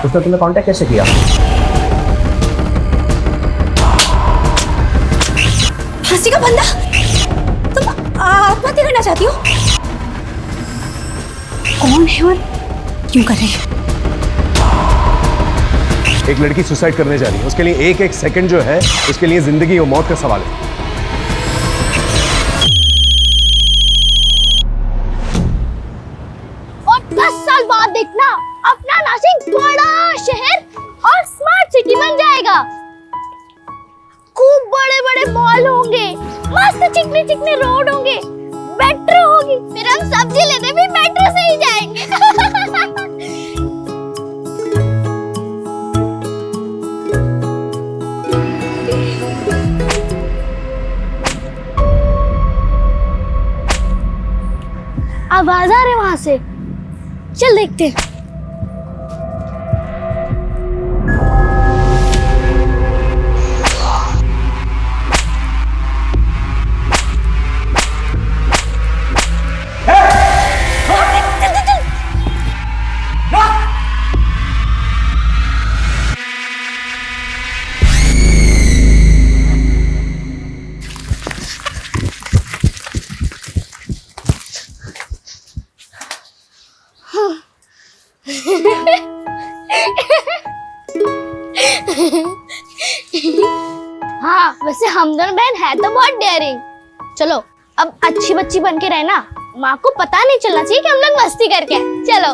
उसने तुम्हें कांटेक्ट कैसे किया? फांसी का बंदा? तुम आत्महत्या करना चाहती हो? कौन है और क्यों कर रहे हैं? एक लड़की सुसाइड करने जा रही है, उसके लिए एक एक सेकंड जो है उसके लिए जिंदगी और मौत का सवाल है। और 10 साल बाद देखना अपना नासिक बड़ा शहर और स्मार्ट सिटी बन जाएगा। खूब बड़े बड़े मॉल होंगे, मस्त चिकने चिकने रोड होंगे, मेट्रो होगी, फिर हम सब्जी लेने भी मेट्रो से ही जाएंगे। आवाज आ रही वहां से, चल देखते हैं। हाँ, वैसे हम दोनों बहन है तो बहुत डेयरिंग। चलो अब अच्छी बच्ची बन के रहना, माँ को पता नहीं चलना चाहिए कि हम लोग मस्ती करके आए। चलो।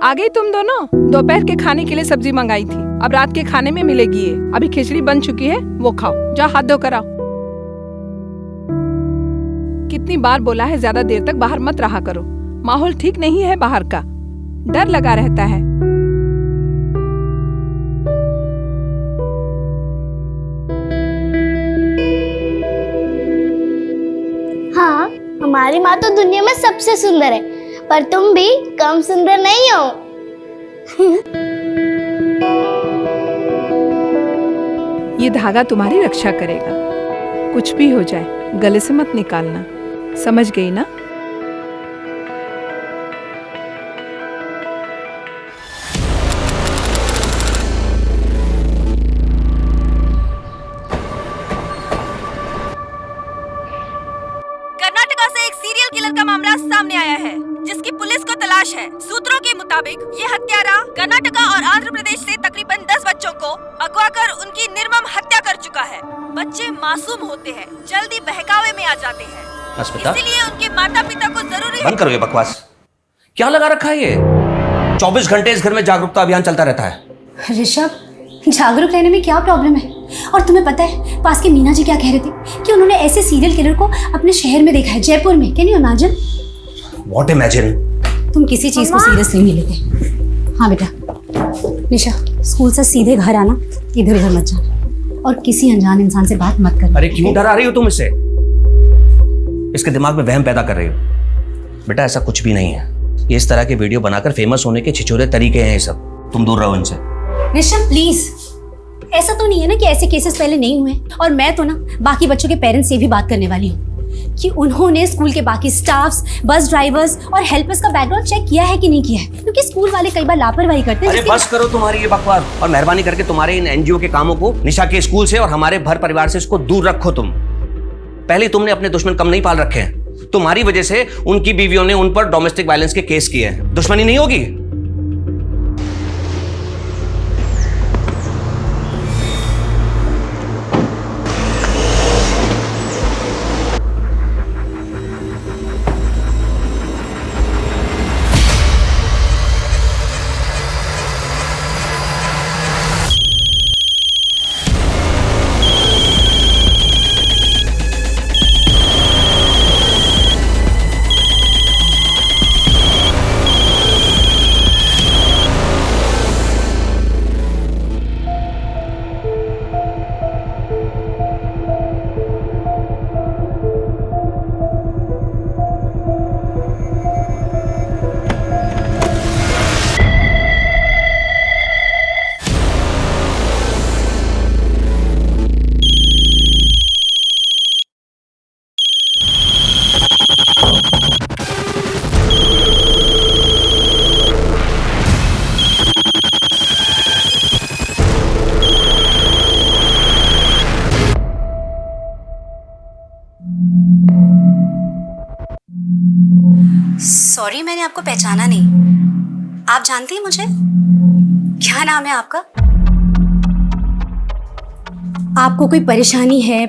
आ गई तुम दोनों? दोपहर के खाने के लिए सब्जी मंगाई थी, अब रात के खाने में मिलेगी ये। अभी खिचड़ी बन चुकी है, वो खाओ। जाओ हाथ धो कर आओ। कितनी बार बोला है ज्यादा देर तक बाहर मत रहा करो, माहौल ठीक नहीं है बाहर का, डर लगा रहता है। हाँ, हमारी माँ तो दुनिया में सबसे सुंदर है, पर तुम भी कम सुंदर नहीं हो। ये धागा तुम्हारी रक्षा करेगा, कुछ भी हो जाए गले से मत निकालना, समझ गई ना? कर्नाटका से एक सीरियल किलर का मामला सामने आया है, जिसकी पुलिस को तलाश है। सूत्रों के मुताबिक ये हत्यारा कर्नाटका और आंध्र प्रदेश से तकरीबन 10 बच्चों को अगवा कर उनकी निर्मम हत्या कर चुका है। बच्चे मासूम होते हैं, जल्दी बहकावे में आ जाते हैं, इसलिए उनके माता पिता को जरूरी बंद करो ये बकवास। क्या लगा रखा है ये? 24 घंटे इस घर में जागरूकता अभियान चलता रहता है। ऋषभ, जागरूक रहने में क्या प्रॉब्लम है? और तुम्हें पता है पास के मीना जी क्या कह रहे थे कि उन्होंने ऐसे सीरियल किलर को अपने शहर में देखा है, जयपुर में। Can you imagine? What imagine? तुम किसी चीज को सीरियसली नहीं लेते। हाँ बेटा, निशा स्कूल से सीधे घर आना, इधर उधर मत जाना और किसी अनजान इंसान से बात मत करना। अरे क्यों डरा रही हो तुम इससे? इसके दिमाग में वहम पैदा कर रही हो। बेटा ऐसा कुछ भी नहीं है, ये इस तरह के वीडियो बनाकर फेमस होने के छिछोरे तरीके हैं ये सब। तुम दूर रहो इनसे। ऋषभ प्लीज, ऐसा तो नहीं है ना कि ऐसे केसेस पहले नहीं हुए। और मैं तो ना बाकी बच्चों के पेरेंट्स से भी बात करने वाली हूँ कि उन्होंने स्कूल के बाकी स्टाफ्स, बस ड्राइवर्स और हेल्पर्स का बैकग्राउंड चेक किया है कि नहीं किया है, क्योंकि स्कूल वाले कई बार लापरवाही करते हैं। अरे बस करो तुम्हारी ये बकवास और मेहरबानी करके तुम्हारे इन एनजीओ के कामों को निशा के स्कूल से और हमारे भर परिवार से इसको दूर रखो। तुम पहले तुमने अपने दुश्मन कम नहीं पाल रखे हैं, तुम्हारी वजह से उनकी बीवियों ने उन पर डोमेस्टिक वायलेंस के केस किए हैं। दुश्मनी नहीं होगी? सॉरी, मैंने आपको पहचाना नहीं। आप जानती हैं मुझे? क्या नाम है आपका? आपको कोई परेशानी है,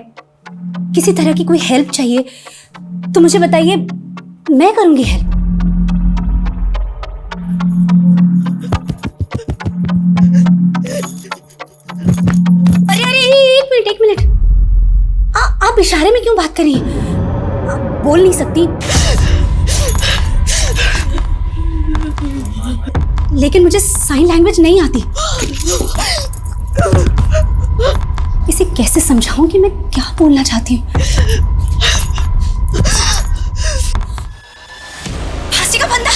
किसी तरह की कोई हेल्प चाहिए तो मुझे बताइए, मैं करूंगी हेल्प। अरे अरे, एक मिनट। आप इशारे में क्यों बात कर रही हैं? आप बोल नहीं सकती, लेकिन मुझे साइन लैंग्वेज नहीं आती। इसे कैसे समझाऊं कि मैं क्या बोलना चाहती हूँ? फांसी का फंदा,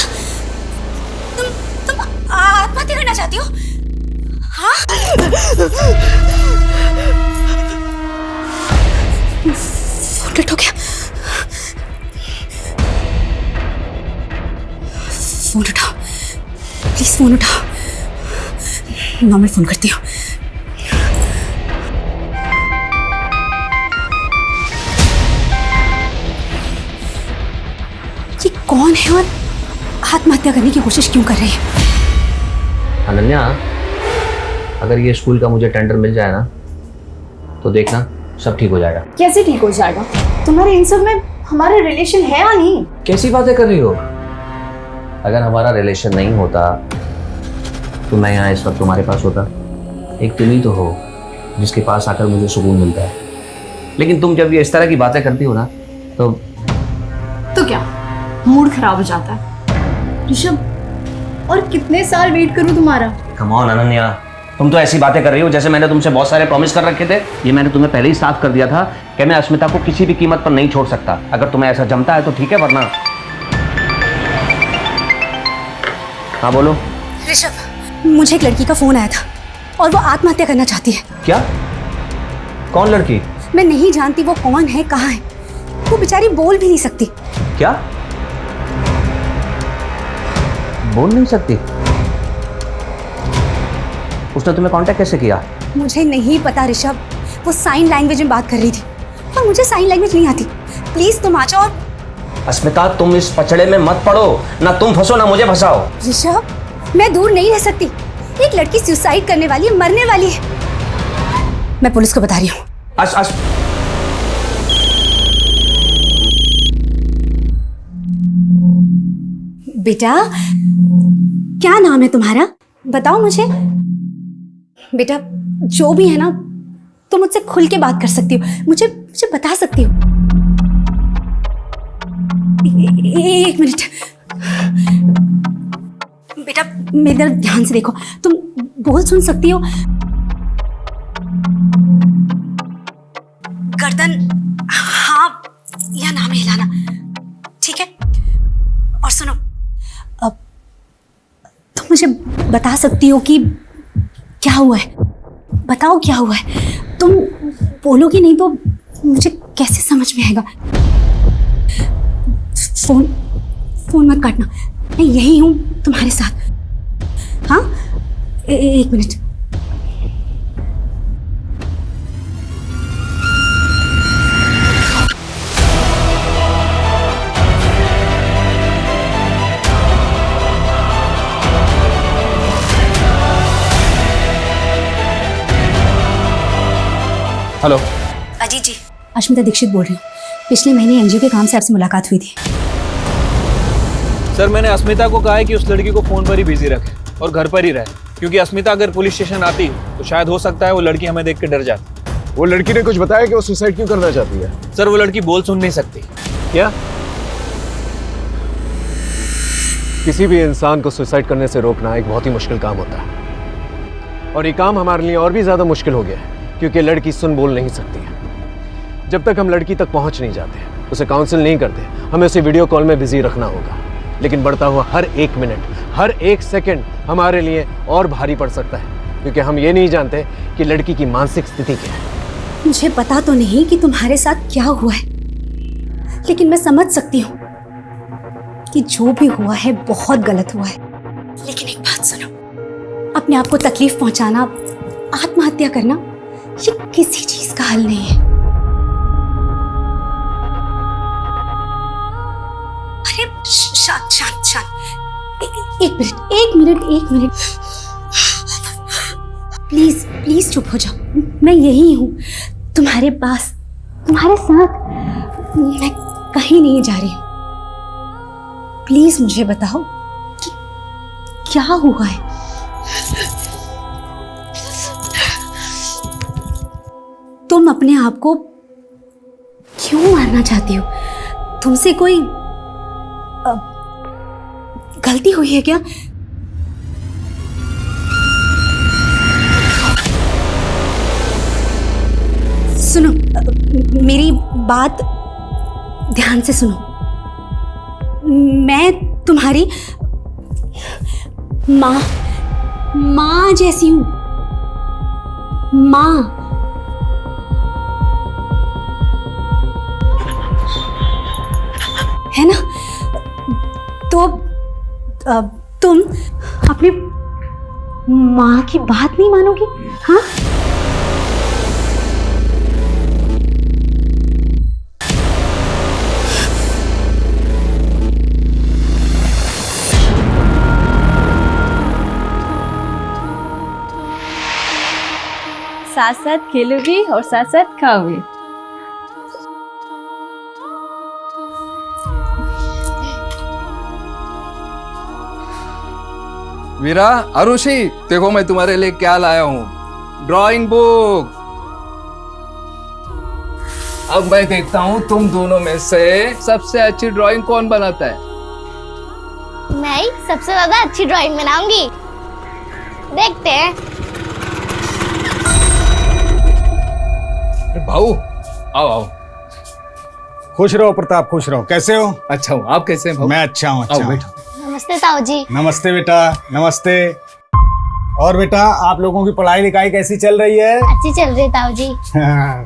तुम आत्महत्या करना चाहती हो? हाँ? फोन कट हो गया। फोन उठाओ प्लीज, फोन उठाओ। मैं फोन करती हूँ। ये कौन है और आत्महत्या करने की कोशिश क्यों कर रही है? अनन्या, अगर ये स्कूल का मुझे टेंडर मिल जाए ना तो देखना सब ठीक हो जाएगा। कैसे ठीक हो जाएगा? तुम्हारे इन सब में हमारा रिलेशन है या नहीं? कैसी बातें कर रही हो? अगर हमारा रिलेशन नहीं होता तो मैं यहाँ इस वक्त तुम्हारे पास होता। एक तुम ही तो हो जिसके पास आकर मुझे सुकून मिलता है। लेकिन तुम जब ये इस तरह की बातें करती हो ना तो क्या मूड खराब हो जाता है? ऋषभ, और कितने साल वेट करूं तुम्हारा? कम ऑन अनन्या, तुम तो ऐसी बातें कर रही हो जैसे मैंने तुमसे बहुत सारे प्रॉमिस कर रखे थे। ये मैंने तुम्हें पहले ही साफ कर दिया था कि मैं अस्मिता को किसी भी कीमत पर नहीं छोड़ सकता। अगर तुम्हें ऐसा जमता है तो ठीक है, वरना। हाँ बोलो। ऋषभ, मुझे एक लड़की का फोन आया था और वो आत्महत्या करना चाहती है। क्या? कौन लड़की? मैं नहीं जानती वो कौन है, कहाँ है। वो बेचारी बोल भी नहीं सकती। क्या? बोल नहीं सकती? उसने तुम्हें कांटेक्ट कैसे किया? मुझे नहीं पता ऋषभ, वो साइन लैंग्वेज में बात कर रही थी और मुझे साइन लैंग्वेज नहीं आती। प्लीज तुम आ जाओ। अस्मिता, तुम इस पचड़े में मत पड़ो, ना तुम फंसो ना मुझे फंसाओ। ऋषभ, मैं दूर नहीं रह सकती। एक लड़की सुसाइड करने वाली है, मरने वाली है। मैं पुलिस को बता रही हूँ। बेटा, क्या नाम है तुम्हारा? बताओ मुझे। बेटा, जो भी है ना, तुम मुझसे खुल के बात कर सकती हो, मुझे बता सकती हो। एक मिनट बेटा, मेरी तरफ ध्यान से देखो। तुम बोल सुन सकती हो? गर्दन हाँ या ना में हिलाना, ठीक है? और सुनो, अब तुम मुझे बता सकती हो कि क्या हुआ है? बताओ क्या हुआ है। तुम बोलोगी नहीं तो मुझे कैसे समझ में आएगा? फोन मत काटना, मैं यही हूं तुम्हारे साथ। हाँ, एक मिनट। हेलो। अजीत जी, अश्मिता दीक्षित बोल रही हूँ। पिछले महीने एनजीओ के काम से आपसे मुलाकात हुई थी। सर, मैंने अस्मिता को कहा है कि उस लड़की को फोन पर ही बिजी रखे और घर पर ही रहे, क्योंकि अस्मिता अगर पुलिस स्टेशन आती तो शायद हो सकता है वो लड़की हमें देख के डर जाती। वो लड़की ने कुछ बताया कि वो सुसाइड क्यों करना चाहती है? सर, वो लड़की बोल सुन नहीं सकती। क्या? किसी भी इंसान को सुसाइड करने से रोकना एक बहुत ही मुश्किल काम होता है, और ये काम हमारे लिए और भी ज्यादा मुश्किल हो गया है क्योंकि लड़की सुन बोल नहीं सकती है। जब तक हम लड़की तक पहुंच नहीं जाते, उसे काउंसिल नहीं करते, हमें उसे वीडियो कॉल में बिजी रखना होगा। लेकिन बढ़ता हुआ हर एक मिनट, हर एक सेकंड हमारे लिए और भारी पड़ सकता है, क्योंकि हम ये नहीं जानते कि लड़की की मानसिक स्थिति क्या है। मुझे पता तो नहीं कि तुम्हारे साथ क्या हुआ है, लेकिन मैं समझ सकती हूँ कि जो भी हुआ है बहुत गलत हुआ है। लेकिन एक बात सुनो, अपने आप को तकलीफ पहुंचाना, आत्महत्या करना, ये किसी चीज का हल नहीं है। अरे एक मिनट प्लीज प्लीज चुप हो जाओ। मैं यही हूँ तुम्हारे पास, तुम्हारे साथ। मैं कहीं नहीं जा रही हूँ। प्लीज मुझे बताओ कि क्या हुआ है। तुम अपने आप को क्यों मारना चाहती हो? तुमसे कोई गलती हुई है क्या? सुनो, मेरी बात ध्यान से सुनो। मैं तुम्हारी माँ जैसी हूं। माँ, है ना? तो तुम अपनी माँ की बात नहीं मानोगी? हाँ, साथ साथ खेलोगी और साथ साथ खाओगी। वीरा, अरुषि, देखो मैं तुम्हारे लिए क्या लाया हूँ, ड्राइंग बुक। अब मैं देखता हूँ तुम दोनों में से सबसे अच्छी ड्राइंग कौन बनाता है। मैं ही सबसे ज्यादा अच्छी ड्राइंग बनाऊंगी। देखते हैं। भाऊ, आओ आओ। खुश रहो प्रताप, खुश रहो। कैसे हो? अच्छा हूँ, आप कैसे हैं भाऊ? मैं अच्छा हूँ। आओ बैठो। नमस्ते ताऊ जी। नमस्ते बेटा, नमस्ते। और बेटा, आप लोगों की पढ़ाई लिखाई कैसी चल रही है? अच्छी चल रही है ताऊ जी। हाँ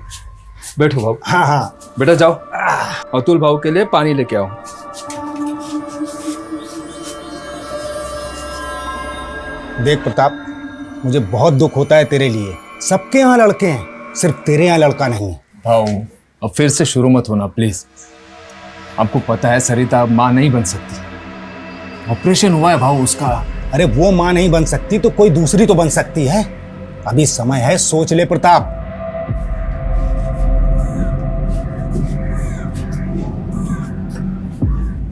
बैठो भाऊ। हाँ। बेटा जाओ, अतुल भाऊ के लिए पानी लेके आओ। देख प्रताप, मुझे बहुत दुख होता है तेरे लिए। सबके यहाँ लड़के हैं, सिर्फ तेरे यहाँ लड़का नहीं। भाऊ, अब फिर से शुरू मत होना प्लीज। आपको पता है सरिता अब माँ नहीं बन सकती। ऑपरेशन हुआ है भाऊ उसका। अरे वो माँ नहीं बन सकती तो कोई दूसरी तो बन सकती है। अभी समय है, सोच ले प्रताप।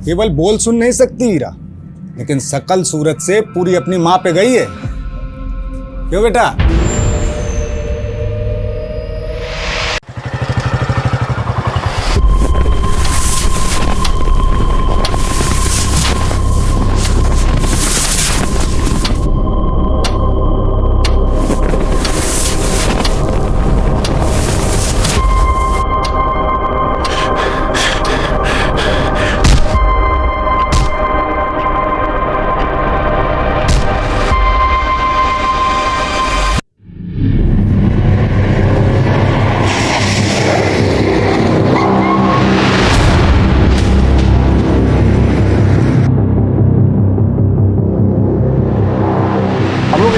केवल बोल सुन नहीं सकती हीरा, लेकिन सकल सूरत से पूरी अपनी माँ पे गई है। क्यों बेटा?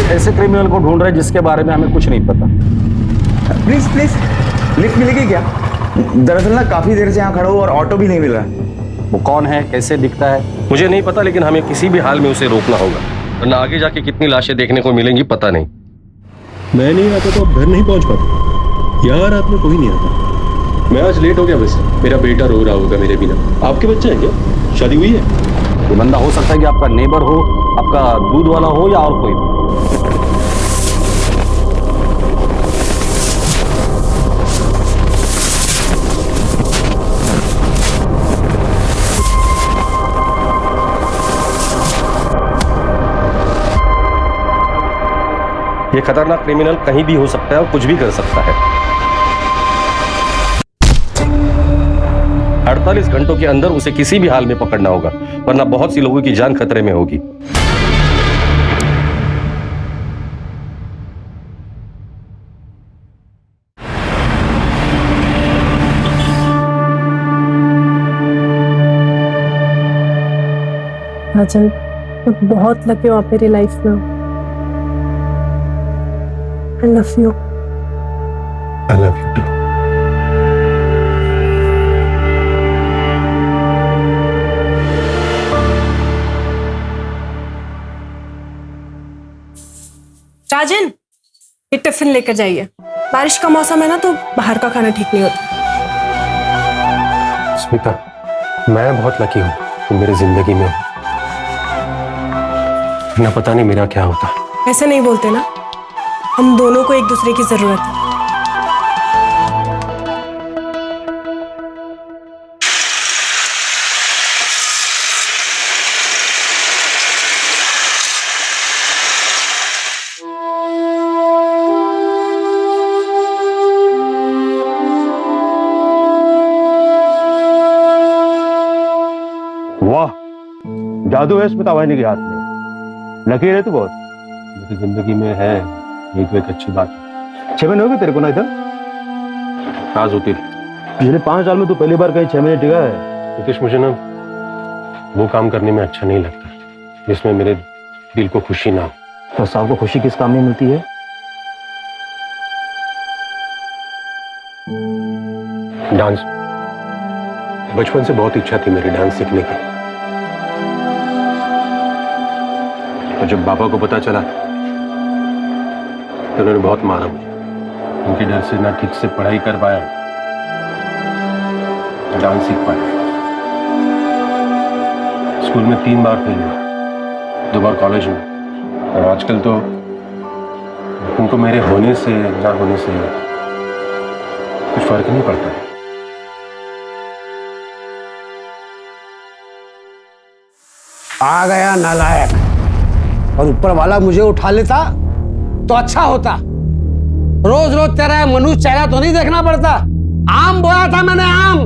ऐसे क्रिमिनल को ढूंढ रहे हैं जिसके बारे में हमें कुछ नहीं पता। प्लीज प्लीज, लिफ्ट मिलेगी क्या? दरअसल ना काफी देर से यहाँ खड़ा हूँ और ऑटो भी नहीं मिल रहा है। वो कौन है, कैसे दिखता है, मुझे नहीं पता, लेकिन हमें किसी भी हाल में उसे रोकना होगा, वरना आगे जाके कितनी लाशें देखने को मिलेंगी पता नहीं। मैं नहीं आता तो आप घर नहीं पहुंच पाते। यार रात में कोई नहीं आता। मैं आज लेट हो गया। वैसे मेरा बेटा रो रहा होगा मेरे बिना। आपके बच्चे हैं क्या? शादी हुई है? ये बंदा हो सकता है कि आपका नेबर हो, आपका दूध वाला हो या और कोई हो। ये खतरनाक क्रिमिनल कहीं भी हो सकता है और कुछ भी कर सकता है। 48 घंटों के अंदर उसे किसी भी हाल में पकड़ना होगा, वरना बहुत सी लोगों की जान खतरे में होगी। राजन, बहुत लकी हो आप मेरी लाइफ में। I love you. I love you too. ये टिफिन लेकर जाइए। बारिश का मौसम है ना, तो बाहर का खाना ठीक नहीं होता। स्मिता, मैं बहुत लकी हूँ तुम मेरी जिंदगी में हो, ना पता नहीं मेरा क्या होता। ऐसे नहीं बोलते ना, हम दोनों को एक दूसरे की जरूरत है। वाह, जादू है स्मिता वाहिनी के हाथ में। लकी है तू बहुत। मेरी जिंदगी में है एक अच्छी बात। 6 महीने हो गए तेरे को ना इधर? राज होती पिछले 5 साल में तू पहली बार कहीं 6 महीने टिका है। नीतीश, मुझे ना वो काम करने में अच्छा नहीं लगता जिसमें मेरे दिल को खुशी ना हो। तो साहब को खुशी किस काम में मिलती है? डांस। बचपन से बहुत इच्छा थी मेरी डांस सीखने की। और जब पापा को पता चला तो उन्होंने बहुत मारा मुझे। उनके डर से ना ठीक से पढ़ाई कर पाया, ना डांस सीख पाया। स्कूल में 3 बार फेल हुआ, 2 बार कॉलेज में। और आजकल तो उनको मेरे होने से ना होने से कुछ फर्क नहीं पड़ता। आ गया नालायक। और ऊपर वाला मुझे उठा लेता तो अच्छा होता। रोज रोज तेरा मनुष्य चेहरा तो नहीं देखना पड़ता। आम बोया था मैंने, आम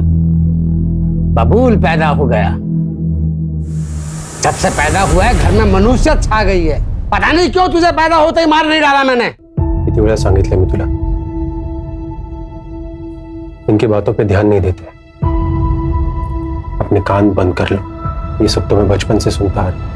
बबूल पैदा हो गया। जब से पैदा हुआ है घर में मनुष्य छा गई है। पता नहीं क्यों तुझे पैदा होते ही मार नहीं डाला मैंने। किती वेळा सांगितलं मी तुला, इनकी बातों पे ध्यान नहीं देते। अपने कान बंद कर लो। ये सब तो मैं बचपन से सुनता आ रहा हूं।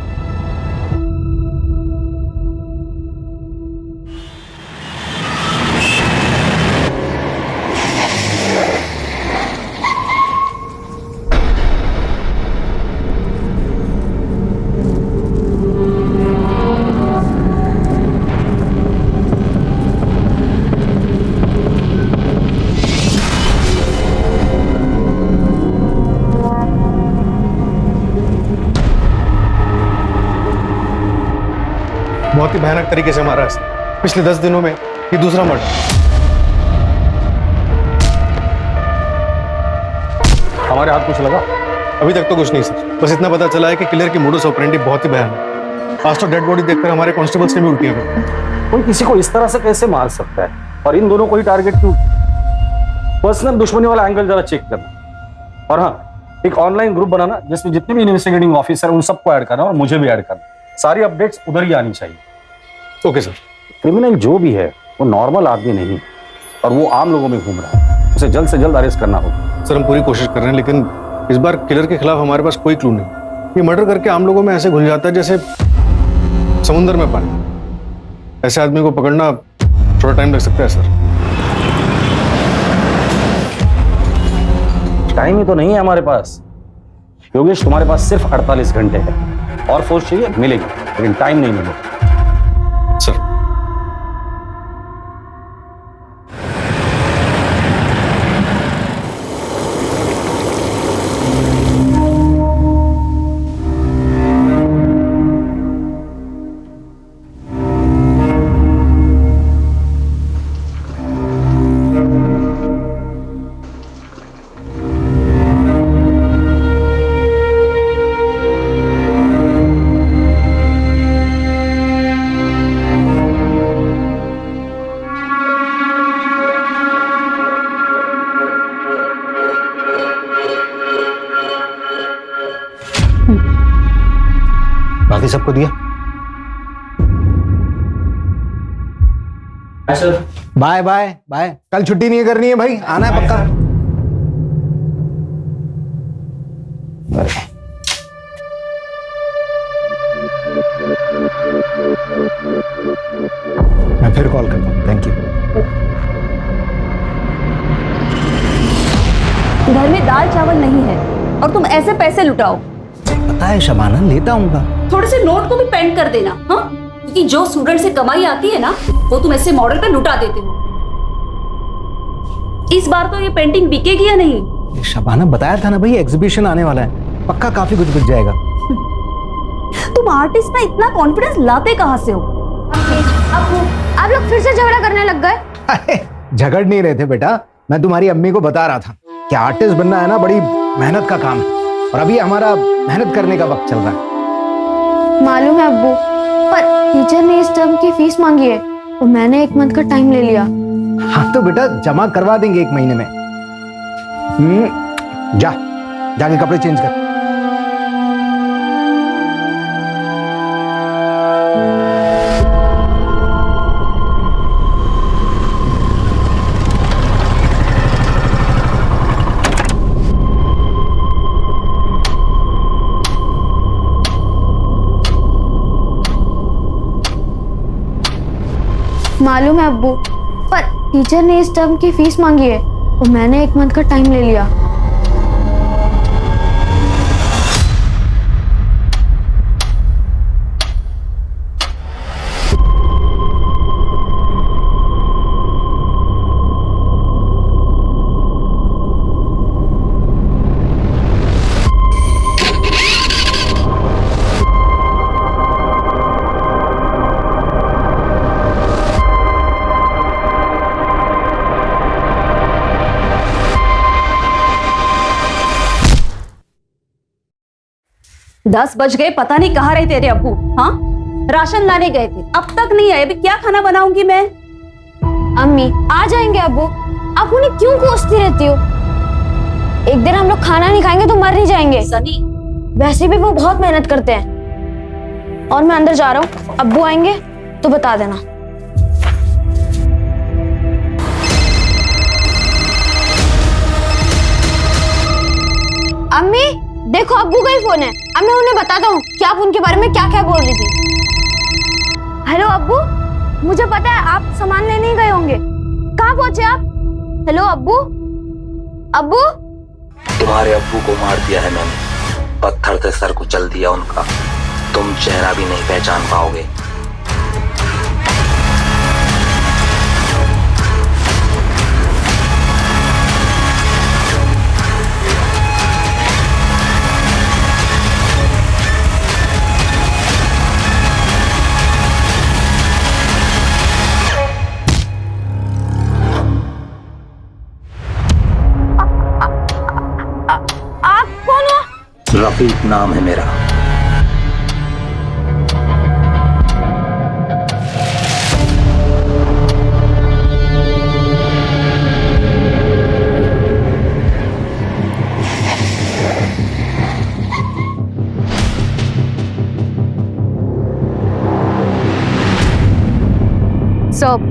बहुत ही भयानक तरीके से मारा है। पिछले 10 दिनों में ये दूसरा मर्डर। हमारे हाथ कुछ लगा? अभी तक तो कुछ नहीं सर, बस इतना पता चला है कि किलर की मोडस ऑपरेंडी बहुत ही भयानक। आज तो डेड बॉडी देखकर हमारे कांस्टेबल्स ने भी उल्टियां कर। कोई किसी को इस तरह से कैसे मार सकता है? और इन दोनों को ही टारगेट क्यों? पर्सनल दुश्मनी वाला एंगल जरा चेक करना। और हाँ, एक ऑनलाइन ग्रुप बनाना जिसमें जितने भी इन्वेस्टिगेटिंग ऑफिसर उन सबको ऐड करना और मुझे भी ऐड करना। सारी अपडेट्स उधर ही आनी चाहिए। Okay sir. क्रिमिनल जो भी है वो नॉर्मल आदमी नहीं, और वो आम लोगों में घूम रहा है। उसे जल्द से जल्द अरेस्ट करना होगा। सर हम पूरी कोशिश कर रहे हैं, लेकिन इस बार किलर के खिलाफ हमारे पास कोई क्लू नहीं। ये मर्डर करके आम लोगों में ऐसे घुल जाता है जैसे समुद्र में पानी। ऐसे आदमी को पकड़ना थोड़ा टाइम लग सकता है सर। टाइम ही तो नहीं है हमारे पास योगेश। तुम्हारे पास सिर्फ 48 घंटे है। और फोर्स चाहिए मिलेगी, लेकिन टाइम नहीं मिलेगा सर। बाकी सबको दिया? Bye bye bye. कल छुट्टी नहीं करनी है भाई, आना है पक्का। मैं फिर कॉल करता हूँ। Thank you. घर में दाल चावल नहीं है और तुम ऐसे पैसे लुटाओ। पता है शबाना, लेता हूँगा। थोड़े से नोट को भी पेंड कर देना। हाँ, क्योंकि जो स्टूडेंट से कमाई आती है ना, वो तुम ऐसे मॉडल पे लुटा देते हो। इस बार तो ये पेंटिंग बिकेगी या नहीं? शबाना बताया था ना भाई, एग्जीबिशन आने वाला है, पक्का काफी कुछ बिक जाएगा। तुम आर्टिस्ट में इतना कॉन्फिडेंस लाते कहाँ से हो? आप लोग फिर से झगड़ा करने लग गए। झगड़ नहीं रहे थे बेटा, मैं तुम्हारी अम्मी को बता रहा था कि आर्टिस्ट बनना है ना बड़ी मेहनत का काम है, और अभी हमारा मेहनत करने का वक्त चल रहा है। मालूम है अब्बू, पर टीचर ने इस टर्म की फीस मांगी है तो मैंने 1 मंथ का टाइम ले लिया। हाँ तो बेटा जमा करवा देंगे 1 महीने में। जाके कपड़े चेंज कर। मालूम है अब्बू, पर टीचर ने इस टर्म की फीस मांगी है तो मैंने 1 मंथ का टाइम ले लिया। दस बज गए, पता नहीं कहाँ रहे तेरे अब्बू। हाँ, राशन लाने गए थे, अब तक नहीं आए। अभी क्या खाना बनाऊंगी मैं? अम्मी आ जाएंगे अब्बू, आप उन्हें क्यों कोसती रहती हो? एक दिन हम लोग खाना नहीं खाएंगे तो मर नहीं जाएंगे। सनी, वैसे भी वो बहुत मेहनत करते हैं। और मैं अंदर जा रहा हूँ, अब्बू आएंगे तो बता देना। अम्मी देखो, अब्बू का ही फोन है। अब मैं उन्हें बताता हूँ कि आप उनके बारे में क्या क्या बोल रही थी। हेलो अब्बू, मुझे पता है आप सामान लेने ही गए होंगे। कहाँ पहुंचे आप? हेलो अब्बू। अब्बू, तुम्हारे अब्बू को मार दिया है मैंने, पत्थर से सर कुचल दिया उनका। तुम चेहरा भी नहीं पहचान पाओगे। रफीक नाम है मेरा।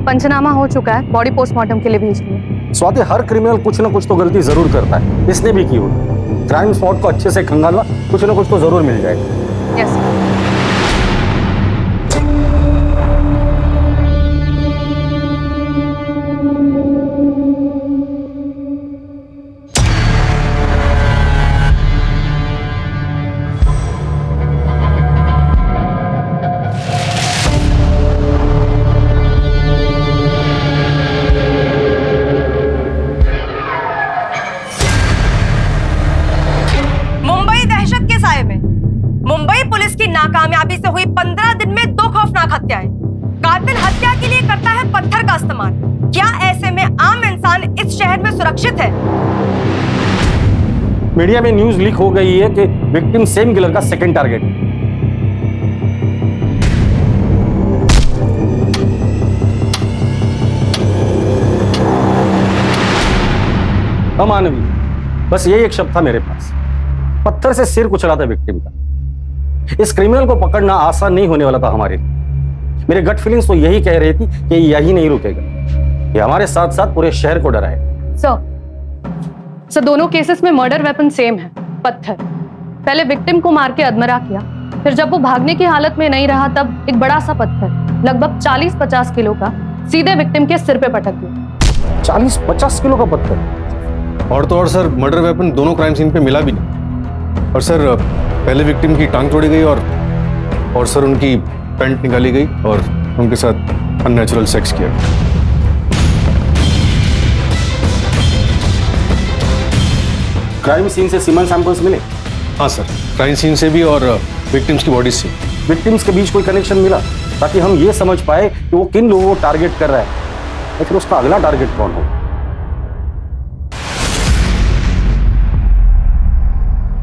पंचनामा हो चुका है, बॉडी पोस्टमार्टम के लिए भेज दिए। स्वाति, हर क्रिमिनल कुछ ना कुछ तो गलती जरूर करता है, इसने भी की होगी। क्राइम स्पॉट को अच्छे से खंगालना, कुछ ना कुछ तो जरूर मिल जाएगा। यस। मुंबई पुलिस की नाकामयाबी से हुई 15 दिन में 2 खौफनाक हत्याएं। कातिल हत्या के लिए करता है पत्थर का इस्तेमाल। क्या ऐसे में आम इंसान इस शहर में सुरक्षित है? मीडिया में न्यूज लीक हो गई है कि विक्टिम सेम किलर का सेकंड टारगेट है। अमानवीय, बस यही एक शब्द था मेरे पास। पत्थर से सिर कुचला था विक्टिम का। इस क्रिमिनल को पकड़ना आसान नहीं होने वाला था हमारे लिए। मेरे गट फीलिंग्स तो यही कह रही थी कि यही नहीं रुकेगा, ये हमारे साथ साथ पूरे शहर को डराए। सर, दोनों केसेस में मर्डर वेपन सेम है, पत्थर। पहले विक्टिम को मार के अधमरा किया, फिर जब वो भागने की हालत में नहीं रहा तब एक बड़ा सा पत्थर लगभग 40-50 किलो का सीधे विक्टिम के सिर पे पटक दिया। 40-50 किलो का पत्थर? और तो और सर, मर्डर वेपन दोनों क्राइम सीन पे मिला भी नहीं। और सर, पहले विक्टिम की टांग तोड़ी गई और सर उनकी पैंट निकाली गई और उनके साथ अननेचुरल सेक्स किया। क्राइम सीन से सीमन सैंपल्स मिले? हाँ सर, क्राइम सीन से भी और विक्टिम्स की बॉडी से। विक्टिम्स के बीच कोई कनेक्शन मिला ताकि हम ये समझ पाए कि वो किन लोगों को टारगेट कर रहा है या फिर उसका अगला टारगेट कौन हो?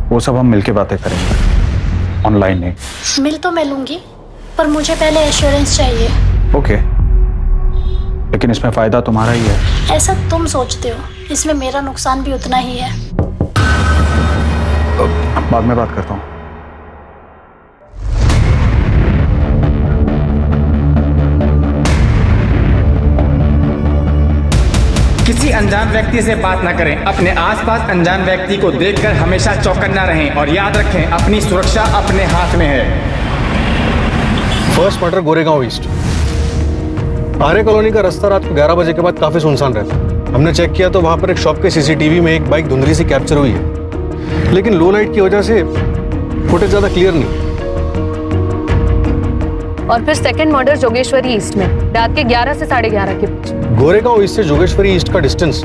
वो सब हम मिलके बातें करेंगे, ऑनलाइन नहीं। मिल तो मैं लूंगी, पर मुझे पहले एश्योरेंस चाहिए। ओके, लेकिन इसमें फायदा तुम्हारा ही है। ऐसा तुम सोचते हो, इसमें मेरा नुकसान भी उतना ही है। बाद में बात करता हूँ। किसी अनजान व्यक्ति से बात ना करें। अपने आसपास अनजान व्यक्ति को देखकर हमेशा चौकन्ना रहें और याद रखें, अपनी सुरक्षा अपने हाथ में है। First murder Goregaon east. Arya colony का रास्ता रात को 11 बजे के बाद काफी सुनसान रहता है। हमने चेक किया तो वहां पर एक शॉप के सीसीटीवी में एक बाइक धुंधली सी कैप्चर हुई है, लेकिन लो लाइट की वजह से फुटेज ज्यादा क्लियर नहीं। और फिर सेकंड मर्डर जोगेश्वरी ईस्ट में रात के 11 से 11:30 के बीच। गोरेगांव ईस्ट से जोगेश्वरी ईस्ट का डिस्टेंस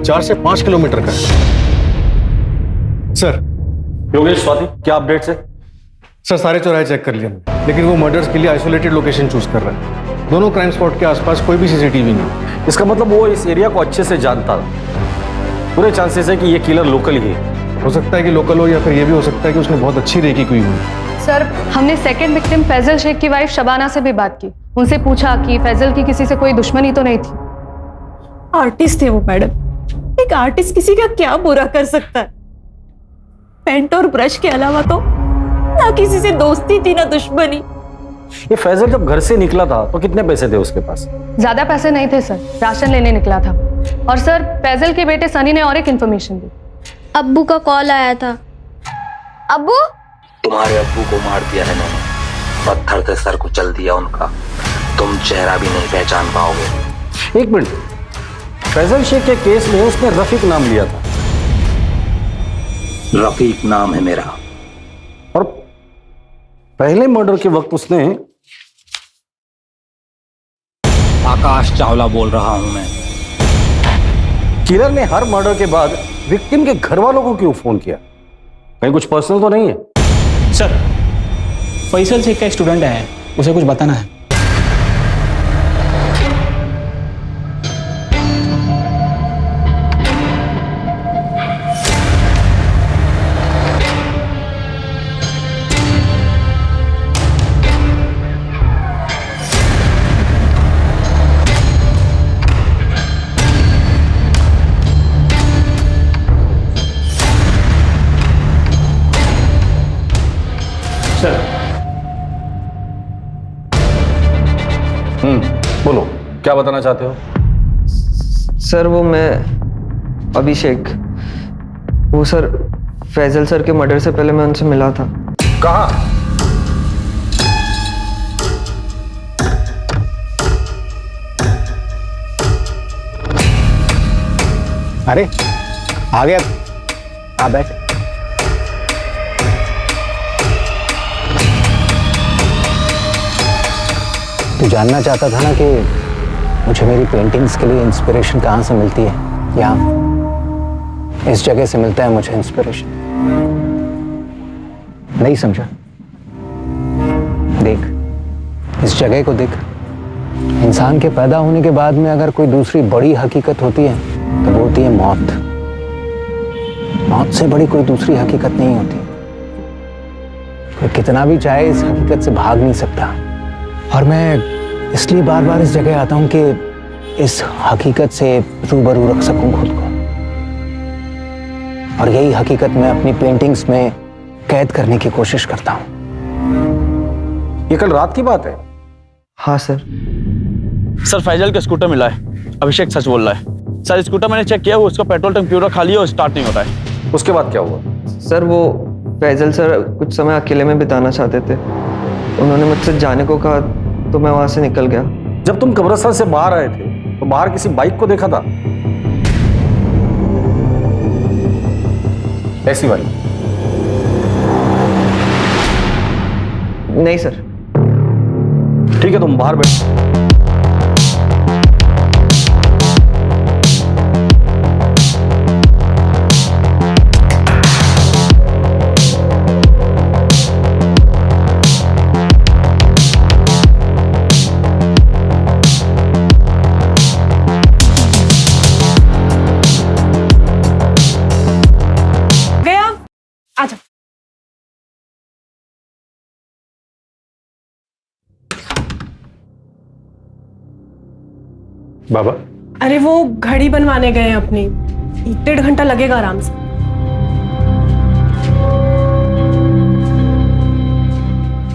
4 से 5 किलोमीटर का है। सर, योगेश, स्वाति, क्या अपडेट्स है? सर, सारे चौराहे चेक कर लिए हमने, लेकिन वो मर्डर्स के लिए आइसोलेटेड लोकेशन चूज कर रहा है। दोनों क्राइम स्पॉट के आसपास कोई भी सीसीटीवी नहीं। इसका मतलब वो इस एरिया को अच्छे से जानता था। पूरे चांसेस है कि ये किलर लोकल ही है। हो सकता है कि लोकल हो या फिर ये भी हो सकता है कि उसने बहुत अच्छी रेकी की हुई। सर, हमने सेकंड विक्टिम फैजल शेख की वाइफ शबाना से भी बात की। उनसे पूछा कि फैजल की किसी से कोई दुश्मनी तो नहीं थी। आर्टिस्ट थे वो मैडम। एक आर्टिस्ट किसी का क्या बुरा कर सकता है? पेंट और ब्रश के अलावा तो ना किसी से दोस्ती थी ना दुश्मनी। ये फैजल जब घर से निकला था तो कितने पैसे थे उसके पास? ज्यादा पैसे नहीं थे सर, राशन लेने निकला था। और सर, फैजल के बेटे सनी ने और एक इन्फॉर्मेशन दी। अब्बू का कॉल आया था। अब्बू? तुम्हारे अब्बू को मार दिया है मैंने, पत्थर से सर कुचल दिया उनका। तुम चेहरा भी नहीं पहचान पाओगे। एक मिनट, फैजल शेख के केस में उसने रफीक नाम लिया था। रफीक नाम है मेरा। और पहले मर्डर के वक्त उसने आकाश चावला बोल रहा हूं मैं। किलर ने हर मर्डर के बाद विक्टिम के घर वालों को क्यों फोन किया? कहीं कुछ पर्सनल तो नहीं है? सर, फैसल शेख का स्टूडेंट है, उसे कुछ बताना है। बोलो, क्या बताना चाहते हो? सर, वो मैं अभिषेक, वो सर फैजल सर के मर्डर से पहले मैं उनसे मिला था। कहाँ? अरे आ गया, आ बैठ। तू जानना चाहता था ना कि मुझे मेरी पेंटिंग्स के लिए इंस्पिरेशन कहाँ से मिलती है? यहाँ इस जगह से मिलता है मुझे इंस्पिरेशन। नहीं समझा? देख, इस जगह को देख। इंसान के पैदा होने के बाद में अगर कोई दूसरी बड़ी हकीकत होती है तो वो होती है मौत। मौत से बड़ी कोई दूसरी हकीकत नहीं होती। कोई कितना भी चाहे इस हकीकत से भाग नहीं सकता। और मैं इसलिए बार बार इस जगह आता हूं कि इस हकीकत से रूबरू रख सकूं खुद को। और यही हकीकत मैं अपनी पेंटिंग्स में कैद करने की कोशिश करता हूं। ये कल रात की बात है? हाँ सर। सर, फैजल का स्कूटर मिला है। अभिषेक सच बोल रहा है। सर, स्कूटर मैंने चेक किया, उसका पेट्रोल टैंक पूरा खाली है और स्टार्ट नहीं होता है। उसके बाद क्या हुआ? सर, वो फैजल सर कुछ समय अकेले में बिताना चाहते थे। उन्होंने मुझसे जाने को कहा तो मैं वहां से निकल गया। जब तुम कब्रिस्तान से बाहर आए थे तो बाहर किसी बाइक को देखा था? ऐसी बाइक? नहीं सर। ठीक है, तुम बाहर बैठ। बाबा, अरे वो घड़ी बनवाने गए हैं अपनी, 1-1.5 घंटा लगेगा आराम से।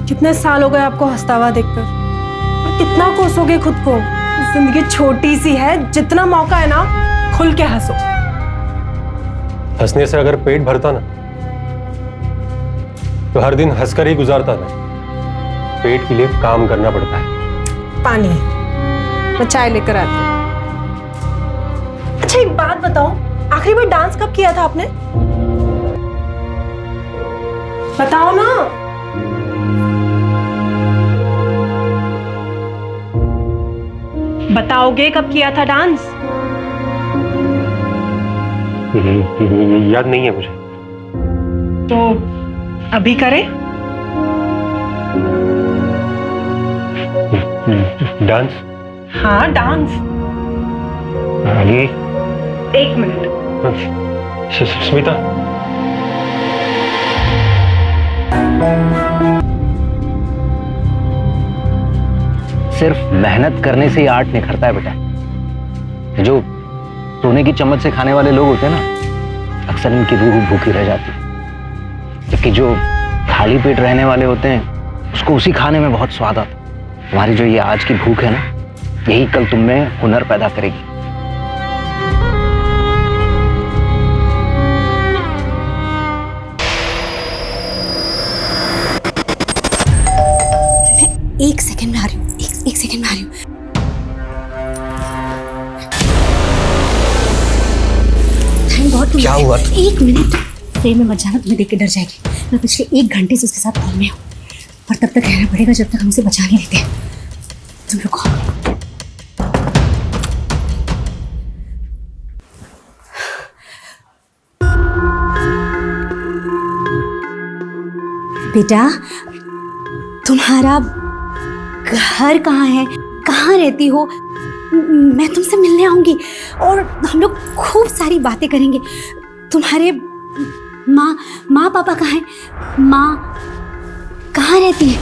कितने साल हो गए आपको हंसता हुआ देखकर, और कितना कोसोगे खुद को। जिंदगी छोटी सी है, जितना मौका है ना खुल के हंसो। हंसने से अगर पेट भरता ना तो हर दिन हंसकर ही गुजारता ना। पेट के लिए काम करना पड़ता है। पानी, मैं चाय लेकर आती हूँ। अच्छा एक बात बताओ, आखिरी बार डांस कब किया था आपने? बताओ ना। बताओगे कब किया था डांस? याद नहीं है मुझे। तो अभी करें? डांस? हाँ डांस। आगे 1 मिनट। स्मिता, सिर्फ मेहनत करने से ही आर्ट निखरता है बेटा। जो सोने की चम्मच से खाने वाले लोग होते हैं ना, अक्सर इनकी रूह भूखी रह जाती है, जबकि जो खाली पेट रहने वाले होते हैं उसको उसी खाने में बहुत स्वाद आता है। तुम्हारी जो ये आज की भूख है ना, यही कल तुम में हुनर पैदा करेगी। मैं 1 सेकंड में आ रही हूँ, एक सेकंड में आ रही हूँ। थैंक गॉड तुम। क्या हुआ? 1 मिनट फ्रेम में मत जाना, तुम्हें देख के डर जाएगी। मैं पिछले 1 घंटे से उसके साथ फोन में हूँ, पर तब तक रहना पड़ेगा जब तक हम उसे बचा नहीं लेते। तुम रुको। बेटा, तुम्हारा घर कहाँ है? कहाँ रहती हो? मैं तुमसे मिलने आऊंगी और हम लोग खूब सारी बातें करेंगे। तुम्हारे माँ पापा कहाँ हैं? माँ कहाँ रहती है?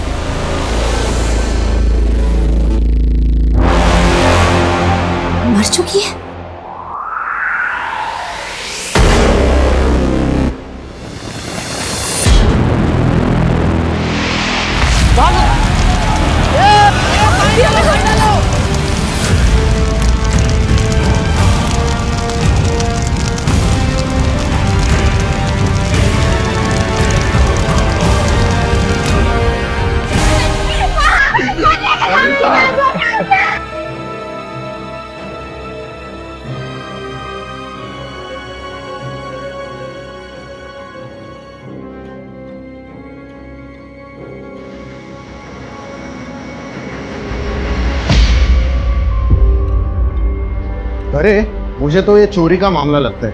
मर चुकी है? अरे मुझे तो ये चोरी का मामला लगता है।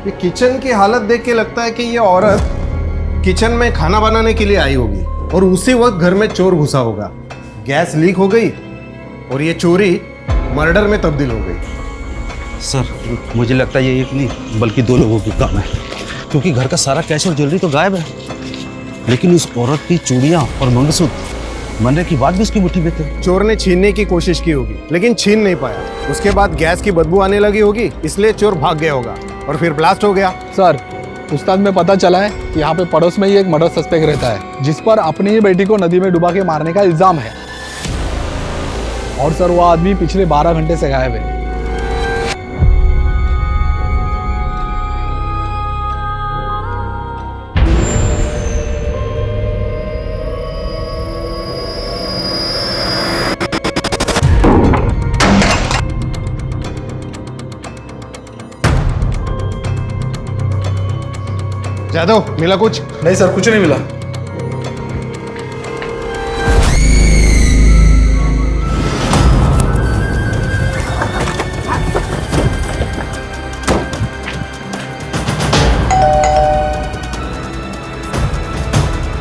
ये किचन की हालत देख के लगता है कि ये औरत किचन में खाना बनाने के लिए आई होगी और उसी वक्त घर में चोर घुसा होगा। गैस लीक हो गई और ये चोरी मर्डर में तब्दील हो गई। सर मुझे लगता है ये एक नहीं बल्कि 2 लोगों की काम है, क्योंकि घर का सारा कैश और ज्वेलरी तो गायब है, लेकिन उस औरत की चूड़ियां और मंगलसूत्र मरने की बात भी उसकी मुट्ठी में थे। चोर ने छीनने की कोशिश की होगी लेकिन छीन नहीं पाया। उसके बाद गैस की बदबू आने लगी होगी, इसलिए चोर भाग गया होगा और फिर ब्लास्ट हो गया। सर उस्ताद में पता चला है कि यहाँ पे पड़ोस में ही एक मर्डर सस्पेक्ट रहता है, जिस पर अपनी ही बेटी को नदी में डुबा के मारने का इल्जाम है। और सर वो आदमी पिछले 12 घंटे से गायब है। जादव, मिला कुछ? नहीं सर, कुछ नहीं मिला।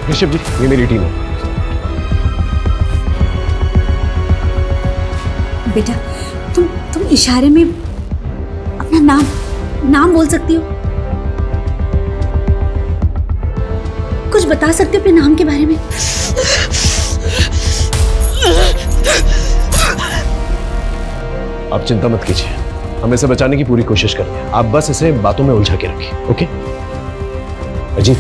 ऋषभ जी, ये मेरी टीम है। बेटा तुम इशारे में अपना नाम बोल सकती हो? कुछ बता सकते हो अपने नाम के बारे में? आप चिंता मत कीजिए, हम इसे बचाने की पूरी कोशिश करते हैं। आप बस इसे बातों में उलझा के रखिए, ओके? अजीत,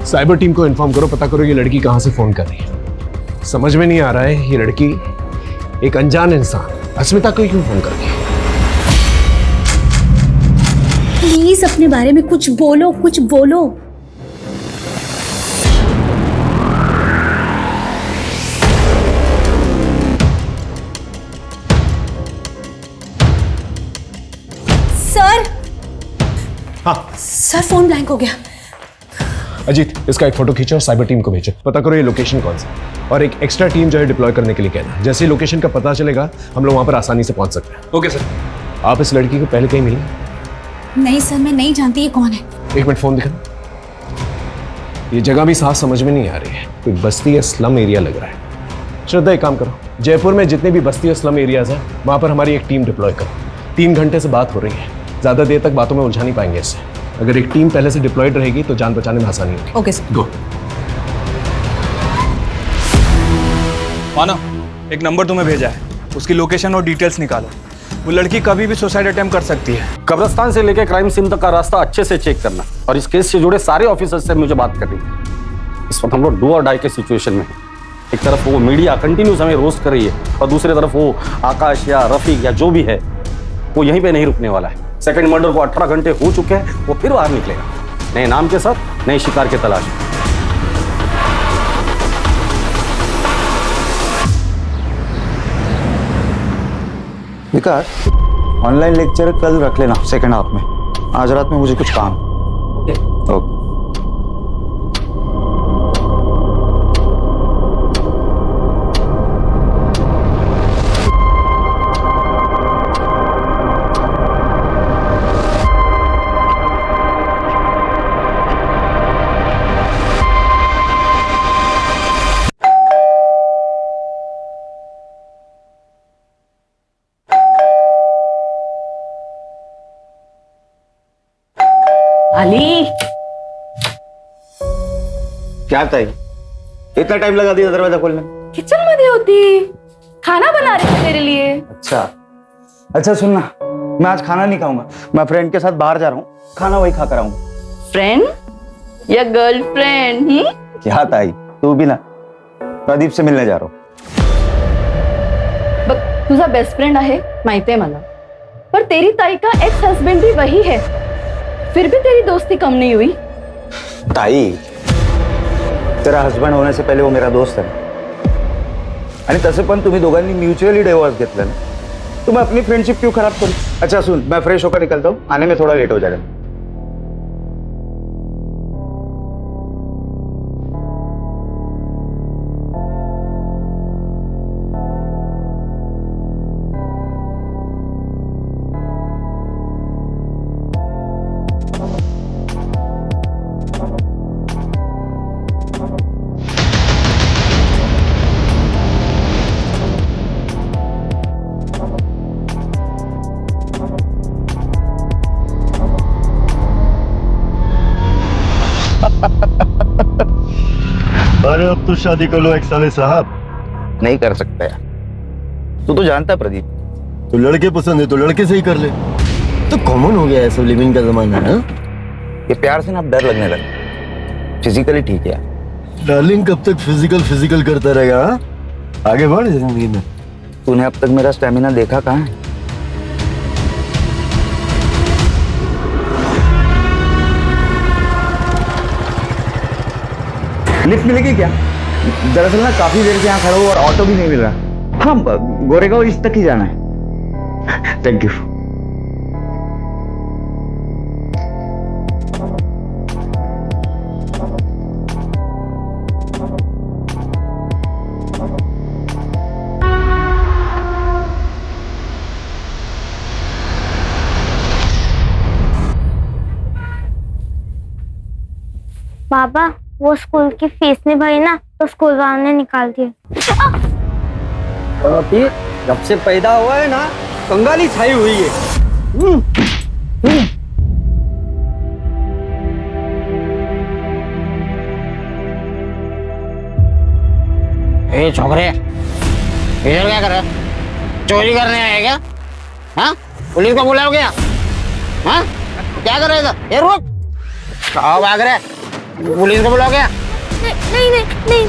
साइबर टीम को इन्फॉर्म करो, पता करो ये लड़की कहां से फोन कर रही है। समझ में नहीं आ रहा है ये लड़की एक अनजान इंसान अस्मिता को क्यों फोन कर रही है। प्लीज अपने बारे में कुछ बोलो। सर। हाँ सर, फोन ब्लैंक हो गया। अजीत, इसका एक फोटो खींचो और साइबर टीम को भेजो, पता करो ये लोकेशन कौन सा, और एक एक्स्ट्रा टीम जो है डिप्लॉय करने के लिए कहना। जैसे ही लोकेशन का पता चलेगा हम लोग वहां पर आसानी से पहुंच सकते हैं। Okay sir. आप इस लड़की को पहले कहीं मिली? नहीं सर, मैं नहीं जानती ये कौन है। एक मिनट फोन दिखाना। ये जगह भी साफ समझ में नहीं आ रही है, कोई बस्ती या स्लम एरिया लग रहा है। श्रद्धा, एक काम करो, जयपुर में जितने भी बस्ती और स्लम एरियाज हैं वहां पर हमारी एक टीम डिप्लॉय करो। 3 घंटे से बात हो रही है, ज्यादा देर तक बातों में उलझा नहीं पाएंगे इससे। अगर एक टीम पहले से डिप्लॉयड रहेगी तो जान बचाने में आसानी होगी। Okay sir. गो। मानो, एक नंबर तुम्हें भेजा है, उसकी लोकेशन और डिटेल्स निकालो। वो लड़की कभी भी सुसाइड अटेम्प्ट कर सकती है। कब्रिस्तान से लेकर क्राइम सीन तक का रास्ता अच्छे से चेक करना, और इस केस से जुड़े सारे ऑफिसर्स से मुझे बात करनी है। इस वक्त हम लोग डू और डाई के सिचुएशन में। एक तरफ वो मीडिया कंटिन्यूस हमें रोस्ट कर रही है, और दूसरी तरफ वो आकाश या रफीक या जो भी है वो यहीं पे नहीं रुकने वाला है। सेकंड मर्डर को 18 घंटे हो चुके हैं, वो फिर बाहर निकलेगा नए नाम के साथ, नए शिकार की तलाश में। विकास, ऑनलाइन लेक्चर कल रख लेना सेकंड हाफ में। आज रात में मुझे कुछ काम। ओके। अली, क्या ताई, इतना टाइम लगा दिया दरवाजा खोलने में? किचन मध्ये होती, खाना बना रही थी तेरे लिए। अच्छा सुनना, मैं आज खाना नहीं खाऊंगा, मैं फ्रेंड के साथ बाहर जा रहा हूँ, खाना वही खाकर आऊंगा। फ्रेंड या गर्लफ्रेंड? क्या ताई, तू भी ना, प्रदीप से मिलने जा रहा हूँ। बघ, तुझा बेस्ट फ्रेंड आहे माहिती आहे मला, पर तेरी ताई का एक्स हस्बैंड भी वही है, फिर भी तेरी दोस्ती कम नहीं हुई। ताई, तेरा हस्बंड होने से पहले वो मेरा दोस्त है, आणि तसे पण तुम्ही दोघांनी म्युच्युअली डिवोर्स घेतला ना, तो मैं अपनी फ्रेंडशिप क्यों खराब करूं? अच्छा सुन, मैं फ्रेश होकर निकलता हूँ, आने में थोड़ा लेट हो जाएगा। अरे अब तो शादी कर लो एक साले साहब। नहीं कर सकता यार, तू तो जानता है प्रदीप, तो लड़के पसंद है तो लड़के से ही कर ले। तो कॉमन हो गया है सब, लिविंग का जमाना है। ये प्यार से ना अब डर लगने लगा। फिजिकली ठीक है डार्लिंग, कब तक फिजिकल करता रहेगा? हा? आगे बढ़ जिंदगी में। तूने अब तक मेरा स्टेमिना देखा कहाँ है? लिफ्ट मिलेगी क्या? दरअसल ना काफी देर से यहाँ खड़ा हूँ और ऑटो भी नहीं मिल रहा। हाँ, गोरेगांव ईस्ट तक ही जाना है। Thank you. पापा, वो स्कूल की फीस नहीं भरी ना, तो स्कूल वालों ने निकाल दिया। जब से पैदा हुआ है ना, कंगाली छाई हुई है। ए छोकरे, इधर क्या कर रहे हो? चोरी करने आए क्या? हाँ, पुलिस को बुलाओ क्या? हाँ, क्या कर रहे थे? ये रुक, कहाँ भाग रहे? पुलिस को बुलाओ क्या? नहीं नहीं नहीं।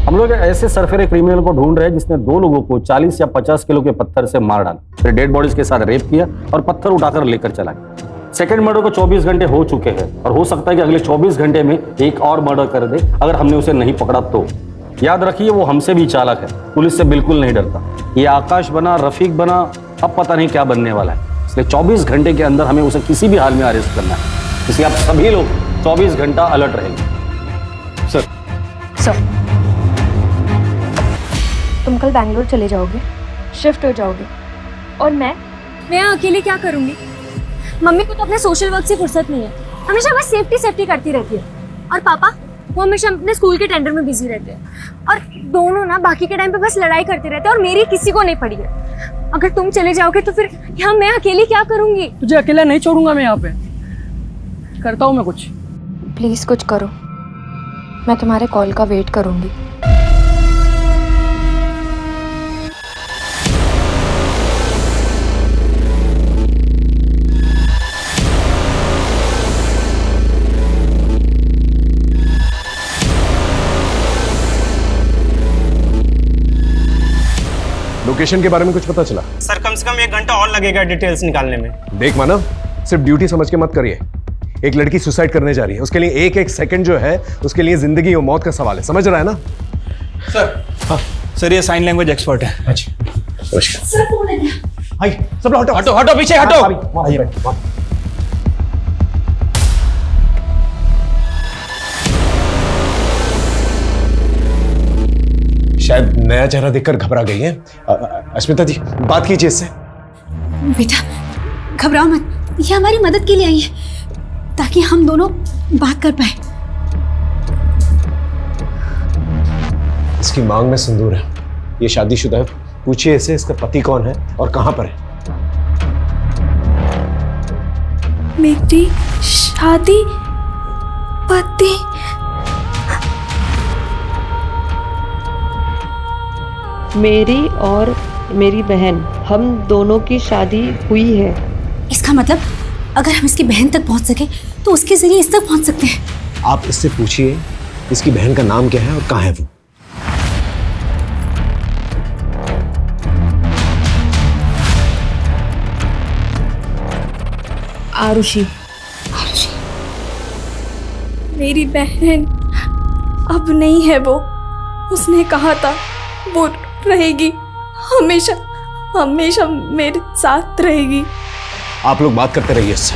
हम लोग ऐसे सरफेरे क्रिमिनल को ढूंढ रहे हैं जिसने 2 लोगों को 40 या 50 किलो के पत्थर से मार डाला, फिर डेड बॉडीज के साथ रेप किया और पत्थर उठाकर लेकर चला गया। सेकंड मर्डर को 24 घंटे हो चुके हैं और हो सकता है कि अगले 24 घंटे में एक और मर्डर कर दे अगर हमने उसे नहीं पकड़ा तो। याद रखिए, वो हमसे भी चालाक है, पुलिस से बिल्कुल नहीं डरता। ये आकाश बना, रफीक बना, अब पता नहीं क्या बनने वाला है। इसलिए 24 घंटे के अंदर हमें उसे किसी भी हाल में अरेस्ट करना है। इसलिए आप सभी लोग 24 घंटा अलर्ट रहेंगे। सर, तुम कल बैंगलोर चले जाओगे, शिफ्ट हो जाओगे, और मैं अकेले क्या करूंगी? मम्मी को तो अपने सोशल वर्क से फुर्सत नहीं है, हमेशा बस सेफ्टी करती रहती है। और पापा, वो हमेशा अपने स्कूल के टेंडर में बिजी रहते हैं। और दोनों ना बाकी के टाइम पे बस लड़ाई करते रहते हैं और मेरी किसी को नहीं पड़ी है। अगर तुम चले जाओगे तो फिर यहाँ मैं अकेली क्या करूंगी? तुझे अकेला नहीं छोड़ूंगा मैं, यहाँ पे करता हूँ मैं कुछ। प्लीज कुछ करो, मैं तुम्हारे कॉल का वेट करूंगी। लोकेशन के बारे में कुछ पता चला? सर, कम से कम 1 घंटा और लगेगा डिटेल्स निकालने में। देख मानव, सिर्फ ड्यूटी समझ के मत करिए। एक लड़की सुसाइड करने जा रही है, उसके लिए एक सेकंड जो है उसके लिए जिंदगी और मौत का सवाल है, समझ रहा है ना? सर, हाँ सर, ये साइन लैंग्वेज एक्सपर्ट है। अच्छा, हाय, सब लोग हटो हटो हटो, पीछे हटो। शायद नया चेहरा देखकर घबरा गई है। अस्मिता जी, बात कीजिए इससे। बेटा घबराओ मत, ये हमारी मदद के लिए आई है ताकि हम दोनों बात कर पाए। इसकी मांग में सिंदूर है, ये शादीशुदा है। पूछिए इसे इसका पति कौन है और कहां पर है। मेरी शादी पति? मेरी और मेरी बहन, हम दोनों की शादी हुई है। इसका मतलब अगर हम इसकी बहन तक पहुंच सके तो उसके जरिए इस तक पहुंच सकते हैं। आप इससे पूछिए इसकी बहन का नाम क्या है और कहां है वो। आरुषि। मेरी बहन अब नहीं है वो। उसने कहा था वो रहेगी, हमेशा हमेशा मेरे साथ रहेगी। आप लोग बात करते रहिए इससे।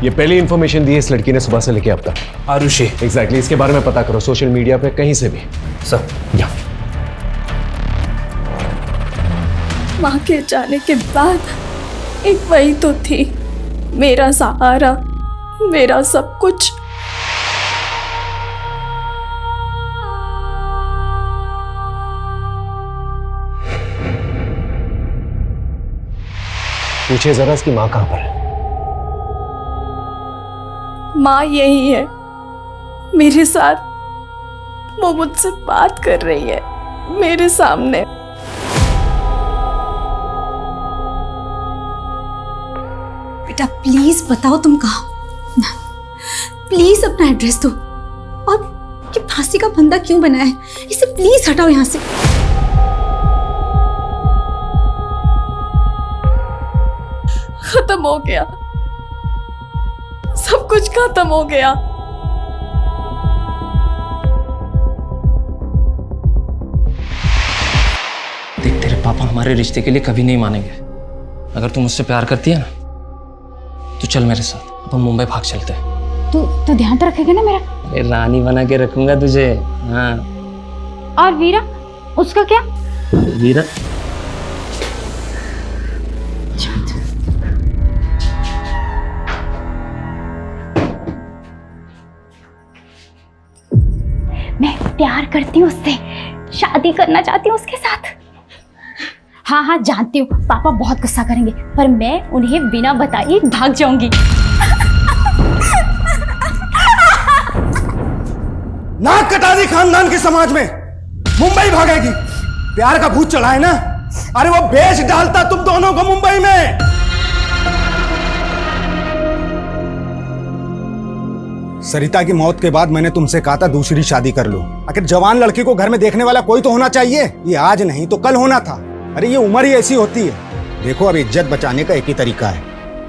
ये पहली इंफॉर्मेशन दी है इस लड़की ने सुबह से लेके अब तक। आरुषि? एग्जैक्टली, इसके बारे में पता करो सोशल मीडिया पे कहीं से भी। सर, या माँ के जाने के बाद एक वही तो थी, मेरा सहारा, मेरा सब कुछ। पूछिए जरा इसकी माँ कहां पर है। माँ यही है मेरे साथ, वो मुझसे बात कर रही है मेरे सामने। बेटा प्लीज बताओ तुम कहाँ, प्लीज अपना एड्रेस दो। और ये फांसी का फंदा क्यों बना है, इसे प्लीज हटाओ यहाँ से। खत्म हो गया, कुछ खत्म हो गया। देख, तेरे पापा हमारे रिश्ते के लिए कभी नहीं मानेंगे। अगर तू मुझसे प्यार करती है ना तो चल मेरे साथ, अपन मुंबई भाग चलते हैं। तू ध्यान तो रखेगा ना मेरा? अरे रानी बना के रखूंगा तुझे। हाँ। और वीरा, उसका क्या? वीरा मैं प्यार करती हूँ उससे, शादी करना चाहती हूँ उसके साथ। हाँ जानती हूँ पापा बहुत गुस्सा करेंगे, पर मैं उन्हें बिना बताए भाग जाऊंगी। नाक कटा दी खानदान के समाज में, मुंबई भागेगी। प्यार का भूत चढ़ा है ना, अरे वो बेच डालता तुम दोनों को मुंबई में। सरिता की मौत के बाद मैंने तुमसे कहा था दूसरी शादी कर लो। आखिर जवान लड़की को घर में देखने वाला कोई तो होना चाहिए। ये आज नहीं तो कल होना था। अरे ये उम्र ही ऐसी होती है। देखो, अब इज्जत बचाने का एक ही तरीका है,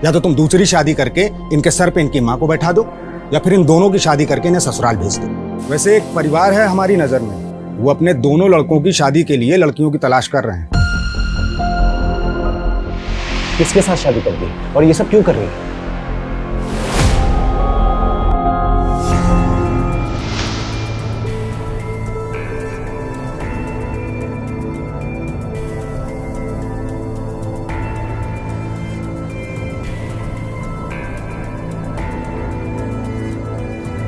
या तो तुम दूसरी शादी करके इनके सर पे इनकी माँ को बैठा दो, या फिर इन दोनों की शादी करके इन्हें ससुराल भेज दो। वैसे एक परिवार है हमारी नजर में, वो अपने दोनों लड़कों की शादी के लिए लड़कियों की तलाश कर रहे हैं। किसके साथ शादी कर दी और ये सब क्यों कर रही है?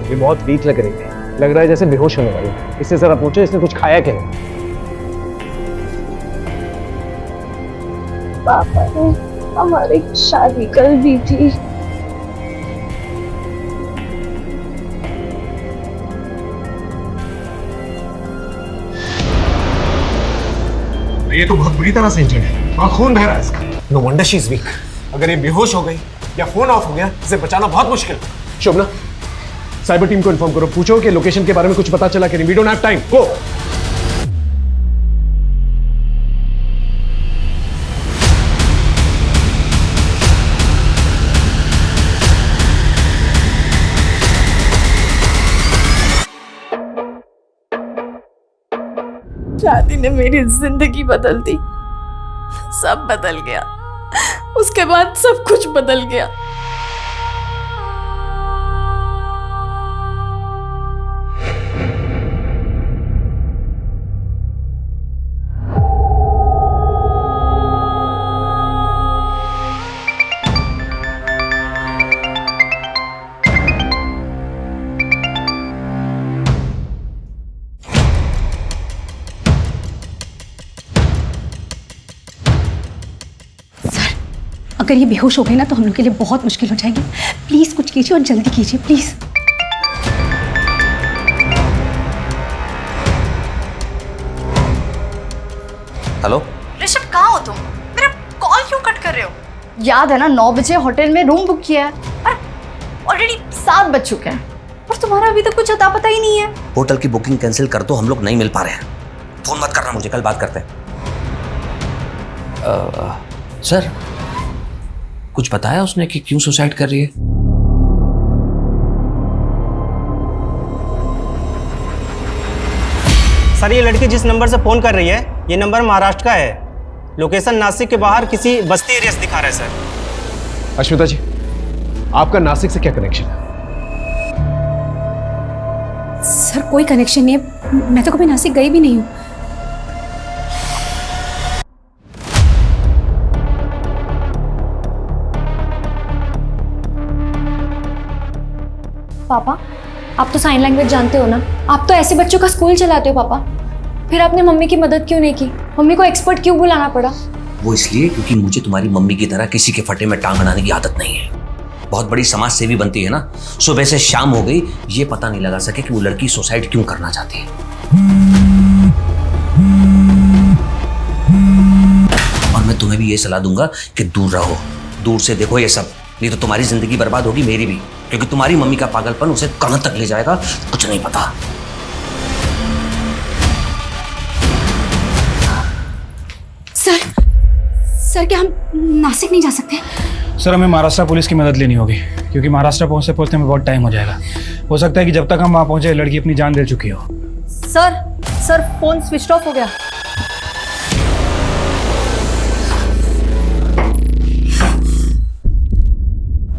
ये बहुत वीक लग रही है, लग रहा है जैसे बेहोश होने वाली है। इससे जरा पूछो इसने कुछ खाया क्या है? पापा ने हमारी शादी कर दी थी। ये तो बहुत बुरी तरह से इंजर्ड है और खून बह रहा है इसका। No wonder she is weak. अगर ये बेहोश हो गई या फोन ऑफ हो गया, इसे बचाना बहुत मुश्किल है। शोभना, साइबर टीम को इन्फॉर्म करो, पूछो कि लोकेशन के बारे में कुछ पता चला कि नहीं। वी डोंट हैव टाइम, गो। शादी ने मेरी जिंदगी बदल दी, सब बदल गया। उसके बाद सब कुछ बदल गया। अगर ये बेहोश हो गए ना तो हम लोग के लिए बहुत मुश्किल हो जाएगी। प्लीज कुछ कीजिए और जल्दी कीजिए प्लीज। हेलो ऋषभ, कहाँ हो तुम? मेरा कॉल क्यों कट कर रहे हो? याद है ना 9 बजे होटल में रूम बुक किया है, ऑलरेडी 7 बज चुके हैं और तुम्हारा अभी तक कुछ अता पता ही नहीं है। होटल की बुकिंग कैंसिल कर दो, हम लोग नहीं मिल पा रहे हैं। फोन मत करना मुझे, कल बात करते हैं। सर, कुछ बताया उसने कि क्यों सुसाइड कर रही है? सर, ये लड़की जिस नंबर से फोन कर रही है, ये नंबर महाराष्ट्र का है। लोकेशन नासिक के बाहर किसी बस्ती एरिया से दिखा रहा है सर। अश्विता जी, आपका नासिक से क्या कनेक्शन है? सर कोई कनेक्शन नहीं है, मैं तो कभी नासिक गई भी नहीं हूँ। पापा, आप तो साइन लैंग्वेज जानते हो ना, आप तो ऐसे बच्चों का स्कूल चलाते हो पापा। फिर आपने मम्मी की मदद क्यों नहीं की? मम्मी को एक्सपर्ट क्यों बुलाना पड़ा? वो इसलिए क्योंकि मुझे तुम्हारी मम्मी की तरह किसी के फटे में टांग अड़ाने की आदत नहीं है। बहुत बड़ी समाज सेवी बनती है ना, सुबह से शाम हो गई, ये पता नहीं लगा सके कि वो लड़की सुसाइड क्यों करना चाहती है। और मैं तुम्हें भी ये सलाह दूंगा कि दूर रहो, दूर से देखो ये सब, नहीं तो तुम्हारी जिंदगी बर्बाद होगी, मेरी भी। क्योंकि तुम्हारी मम्मी का पागलपन उसे कहां तक ले जाएगा कुछ नहीं पता। सर क्या हम नासिक नहीं जा सकते? सर हमें महाराष्ट्र पुलिस की मदद लेनी होगी, क्योंकि महाराष्ट्र पहुंचते पहुंचते में बहुत टाइम हो जाएगा। हो सकता है कि जब तक हम वहाँ पहुंचे लड़की अपनी जान दे चुकी हो। सर फोन स्विच ऑफ हो गया।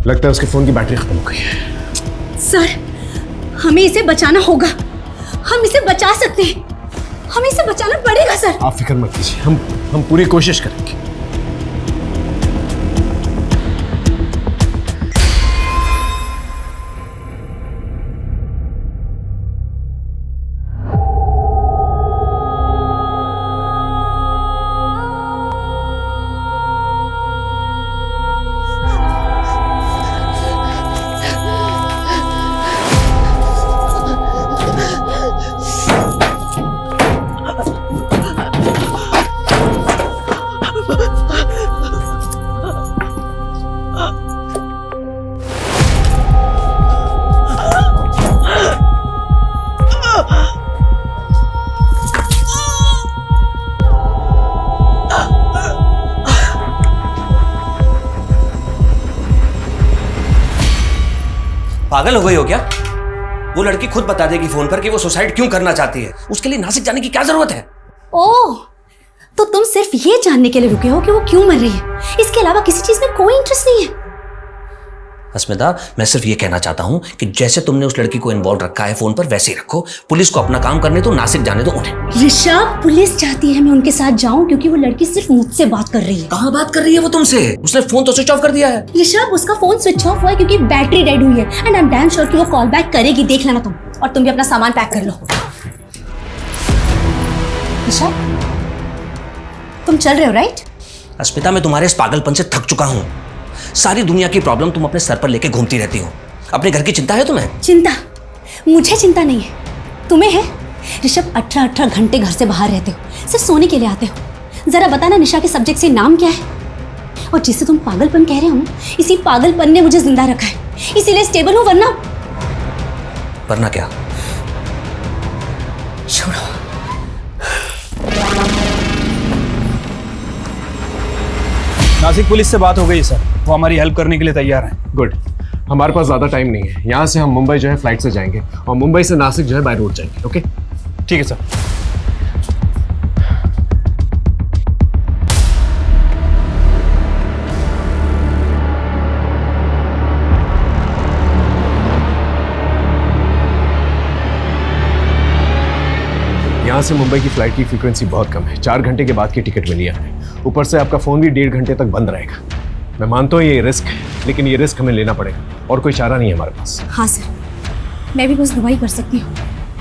लगता है उसके फोन की बैटरी खत्म हो गई है। सर हमें इसे बचाना होगा, हम इसे बचा सकते हैं, हमें इसे बचाना पड़ेगा सर। आप फिक्र मत कीजिए, हम पूरी कोशिश करेंगे। पागल हो गई हो क्या? वो लड़की खुद बता देगी फोन पर कि वो सुसाइड क्यों करना चाहती है। उसके लिए नासिक जाने की क्या जरूरत है? ओह, तो तुम सिर्फ ये जानने के लिए रुके हो कि वो क्यों मर रही है, इसके अलावा किसी चीज में कोई इंटरेस्ट नहीं है? अस्मिता, मैं सिर्फ ये कहना चाहता हूँ कि जैसे तुमने उस लड़की को इन्वॉल्व रखा है फोन पर, वैसे ही रखो। पुलिस को अपना काम करने दो, नासिक जाने दो उन्हें। ऋषभ, पुलिस चाहती है मैं उनके साथ जाऊं क्योंकि वो लड़की सिर्फ मुझसे बात कर रही है। कहाँ बात कर रही है वो तुमसे? उसने फोन तो स्विच ऑफ कर दिया है। ऋषभ, उसका फोन स्विच ऑफ हुआ है क्योंकि बैटरी डेड हुई है and I am damn sure कि वो कॉल बैक करेगी। देख लेना तुम, और तुम भी अपना सामान पैक कर लो। ऋषभ, तुम चल रहे हो राइट? अस्मिता, मैं तुम्हारे इस पागलपन से थक चुका हूँ। सारी दुनिया की प्रॉब्लम तुम अपने सर पर लेके घूमती रहती हो। अपने घर की चिंता है तुम्हें? चिंता? मुझे चिंता नहीं है, तुम्हें है। ऋषभ, 18 घंटे घर से बाहर रहते हो, सिर्फ सोने के लिए आते हो। जरा बताना निशा के सब्जेक्ट से नाम क्या है? और जिससे तुम पागलपन कह रहे हो ना, इसी पागलपन ने मुझे जिंदा रखा है, इसीलिए स्टेबल हूं। वरना क्या? छोड़ो। नासिक पुलिस से बात हो गई सर, वो हमारी हेल्प करने के लिए तैयार हैं। गुड। हमारे पास ज़्यादा टाइम नहीं है। यहाँ से हम मुंबई जो है फ्लाइट से जाएंगे और मुंबई से नासिक जो है बाय रोड जाएंगे। ओके, ठीक है सर। यहाँ से मुंबई की फ्लाइट की फ्रीक्वेंसी बहुत कम है। 4 घंटे के बाद की टिकट मिली है। ऊपर से आपका फ़ोन भी 1.5 घंटे तक बंद रहेगा। मैं मानता हूँ ये रिस्क है, लेकिन ये रिस्क हमें लेना पड़ेगा और कोई चारा नहीं है हमारे पास। हाँ सर, मैं भी बस दुआ ही कर सकती हूँ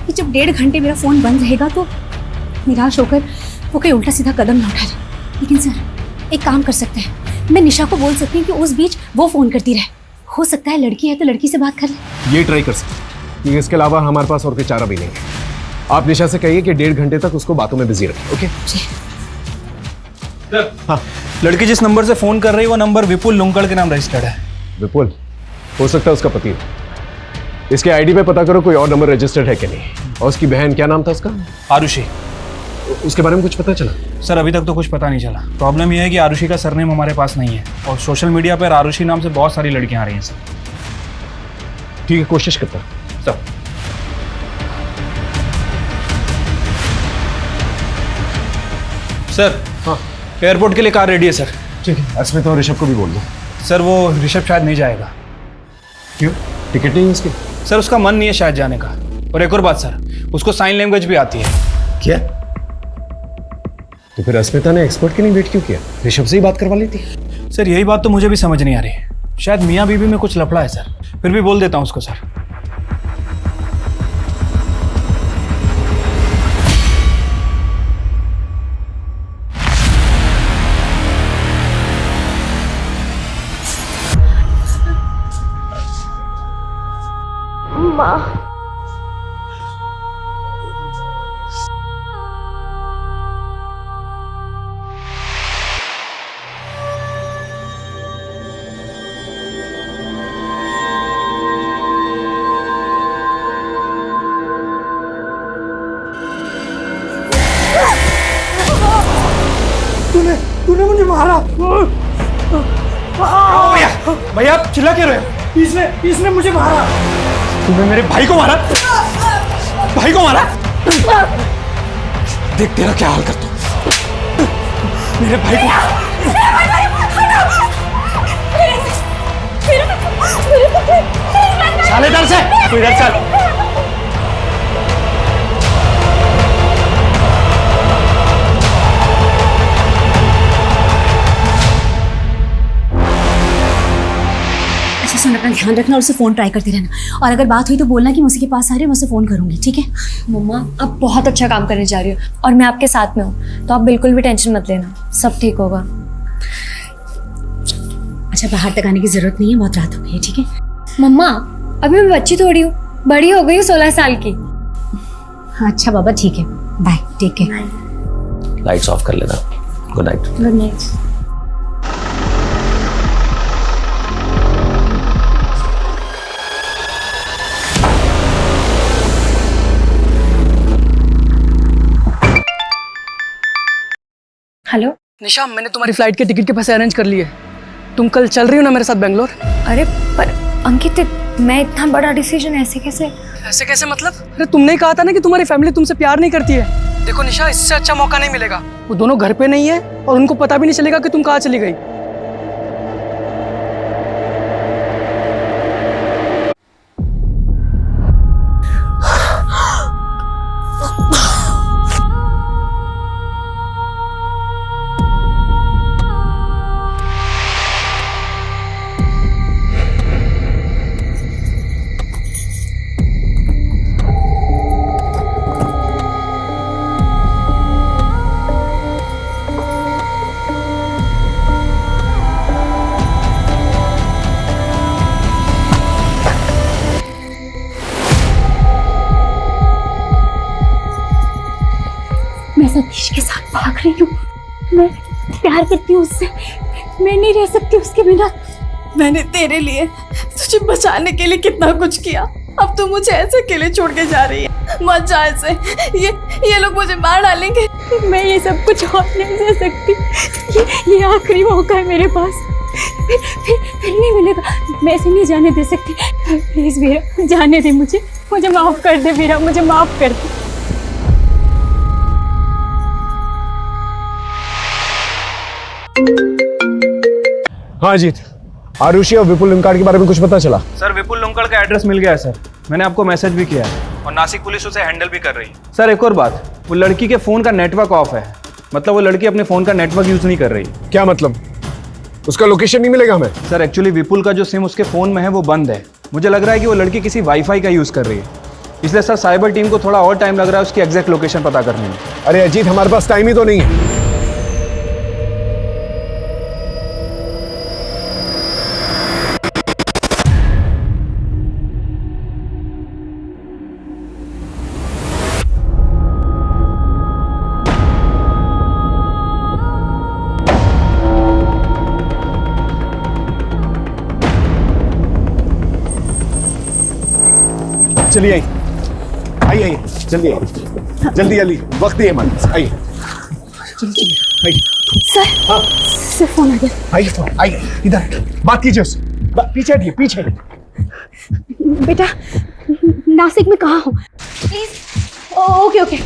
कि जब 1.5 घंटे मेरा फ़ोन बंद रहेगा तो निराश होकर वो कोई उल्टा सीधा कदम ना उठा ले। लेकिन सर, एक काम कर सकते हैं, मैं निशा को बोल सकती हूँ कि उस बीच वो फ़ोन करती रहे। हो सकता है लड़की है तो लड़की से बात कर ले। ये ट्राई कर सकते हैं, क्योंकि इसके अलावा हमारे पास और कोई चारा भी नहीं है। आप निशा से कहिए कि 1.5 घंटे तक उसको बातों में बिजी रखें। ओके जी। हाँ, लड़की जिस नंबर से फोन कर रही है वो नंबर विपुल लुंकड़ के नाम रजिस्टर्ड है। विपुल? हो सकता है उसका पति हो। इसके आईडी पे पता करो कोई और नंबर रजिस्टर्ड है कि नहीं। और उसकी बहन, क्या नाम था उसका? आरुषि। उसके बारे में कुछ पता चला? सर अभी तक तो कुछ पता नहीं चला। प्रॉब्लम यह है कि आरुषि का सरनेम हमारे पास नहीं है और सोशल मीडिया पर आरुषि नाम से बहुत सारी लड़कियां आ रही हैं सर। ठीक है, कोशिश करता हूं। सर सर, हाँ, एयरपोर्ट के लिए कार रेडी है सर। ठीक है, अस्मिता और ऋषभ को भी बोल दो। सर वो ऋषभ शायद नहीं जाएगा। क्यों? टिकट नहीं है उसकी? सर उसका मन नहीं है शायद जाने का। और एक और बात सर, उसको साइन लैंग्वेज भी आती है। क्या? तो फिर अस्मिता ने एक्सपर्ट के लिए वेट क्यों किया? ऋषभ से ही बात करवा लेती। सर यही बात तो मुझे भी समझ नहीं आ रही। शायद मियाँ बीवी में कुछ लफड़ा है सर। फिर भी बोल देता हूँ उसको सर। माँ, तूने मुझे मारा। भैया आप चिल्ला क्यों रहे हो? इसने मुझे मारा। तुमने मेरे भाई को मारा? भाई को मारा? देख तेरा क्या हाल करता हूं। मेरे भाई को साले इधर से, तू इधर चल। अच्छा सुन, अपना ध्यान रखना और उसे फ़ोन ट्राई करती रहना, और अगर बात हुई तो बोलना कि मैं उसी के पास आ रही हूँ, मैं उसे फ़ोन करूँगी, ठीक है? मम्मा आप बहुत अच्छा काम करने जा रही हो और मैं आपके साथ में हूँ, तो आप बिल्कुल भी टेंशन मत लेना, सब ठीक होगा। अच्छा बाहर तक आने की ज़रूरत नहीं है, बहुत रात हो गई है, ठीक है? मम्मा अभी मैं बच्ची थोड़ी हूँ, बड़ी हो गई हूँ 16 साल की। अच्छा बाबा ठीक है, bye, take care. Lights off कर लेना। Good night. Good night. Hello Nisha, मैंने तुम्हारी फ्लाइट के टिकट के पैसे अरेंज कर लिए। तुम कल चल रही हो ना मेरे साथ बेंगलोर? अरे पर अंकित, मैं इतना बड़ा डिसीजन ऐसे कैसे मतलब? अरे तुमने ही कहा था ना कि तुम्हारी फैमिली तुमसे प्यार नहीं करती है। देखो निशा, इससे अच्छा मौका नहीं मिलेगा। वो दोनों घर पे नहीं है और उनको पता भी नहीं चलेगा कि तुम कहाँ चली गई। मैं सतीश के साथ भाग रही हूँ, मैं प्यार करती हूँ उससे, मैं नहीं रह सकती उसके बिना। मैंने तेरे लिए, तुझे बचाने के लिए कितना कुछ किया, अब तू मुझे ऐसे अकेले छोड़ के जा रही है। मत जा ऐसे, ये लोग मुझे मार डालेंगे। मैं ये सब कुछ और नहीं सह सकती, ये आखिरी मौका है मेरे पास, फिर नहीं मिलेगा, मैं ऐसे नहीं जाने दे सकती। प्लीज वीरा जाने दे मुझे माफ कर दे वीरा, मुझे माफ कर दे। हाँ अजीत, आरुषि और विपुल लिंकार्ड के बारे में कुछ पता चला? सर विपुल लुंकड़ का एड्रेस मिल गया है सर, मैंने आपको मैसेज भी किया है और नासिक पुलिस उसे हैंडल भी कर रही है। सर एक और बात, वो लड़की के फ़ोन का नेटवर्क ऑफ है, मतलब वो लड़की अपने फ़ोन का नेटवर्क यूज़ नहीं कर रही। क्या मतलब? उसका लोकेशन नहीं मिलेगा हमें? सर एक्चुअली विपुल का जो सिम उसके फ़ोन में है वो बंद है, मुझे लग रहा है कि वो लड़की किसी वाईफाई का यूज़ कर रही है, इसलिए सर साइबर टीम को थोड़ा और टाइम लग रहा है उसकी एग्जैक्ट लोकेशन पता करने में। अरे अजीत, हमारे पास टाइम ही तो नहीं है। चलिए आइए, आइए जल्दी आइए, जल्दी वक्त नहीं है हमारे पास, आइए जल्दी आइए। सर हाँ सर फोन आ गया। आइए फोन, आइए इधर बात कीजिए उससे, पीछे हटिए पीछे। बेटा नासिक में कहाँ हो? प्लीज ओके ओके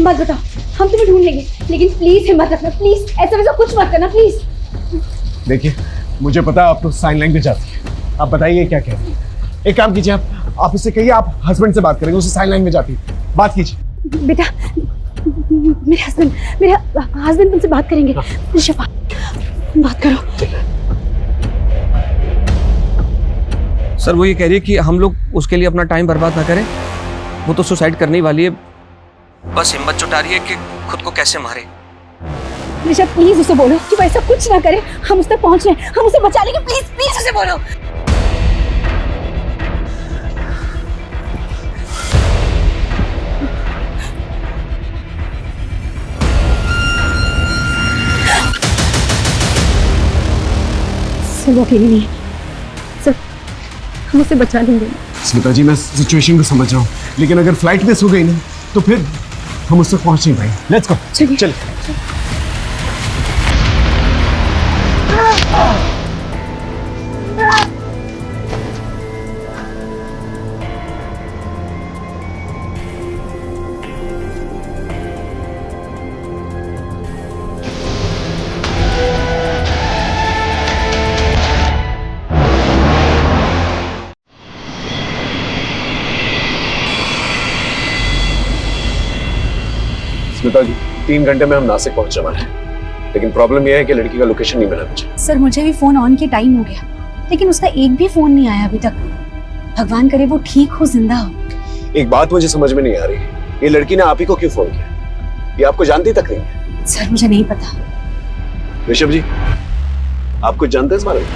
मत बताओ, हम तुम्हें ढूंढ लेंगे, लेकिन प्लीज हिम्मत रखना, प्लीज ऐसा वैसा कुछ मत करना प्लीज। देखिए मुझे पता है आप तो साइन लैंग्वेज आती है, आप बताइए क्या कह रहे हैं। एक काम कीजिए, आप उससे कहिए आप हस्बैंड से बात करेंगे, उसे साइन लैंग्वेज आती है, बात कीजिए। बेटा मेरे हस्बैंड तुमसे बात करेंगे। ऋषभ बात करो। सर वो ये कह रही है कि हम लोग उसके लिए अपना टाइम बर्बाद ना करें, वो तो सुसाइड करने ही वाली है, बस हिम्मत जुटा रही है कि खुद को कैसे मारे। ऋषभ प्लीज उसे बोलो कि वैसा कुछ ना करे, हम उस तक पहुंच रहे हैं, हम उसे बचा लेंगे, प्लीज प्लीज उसे बोलो। वो अकेली नहीं है सर, हम उसे बचा लेंगे। स्मिता जी मैं सिचुएशन को समझ रहा हूँ, लेकिन अगर फ्लाइट मिस हो गई ना तो फिर हम उससे पहुंच नहीं पाएंगे। लेट्स गो, चल। स्मिता जी, 3 घंटे में हम नासिक पहुंचने वाले हैं, लेकिन प्रॉब्लम यह है कि लड़की का लोकेशन नहीं मिला मुझे। सर मुझे भी फोन ऑन के टाइम हो गया, लेकिन उसका एक भी फोन नहीं आया अभी तक। भगवान करे वो ठीक हो, जिंदा हो। एक बात मुझे समझ में नहीं आ रही, ये लड़की ने आप ही को क्यों फोन किया? ये आपको जानती तक नहीं है। सर मुझे नहीं पता। ऋषभ जी, आप कुछ जानते हैं इस बारे में?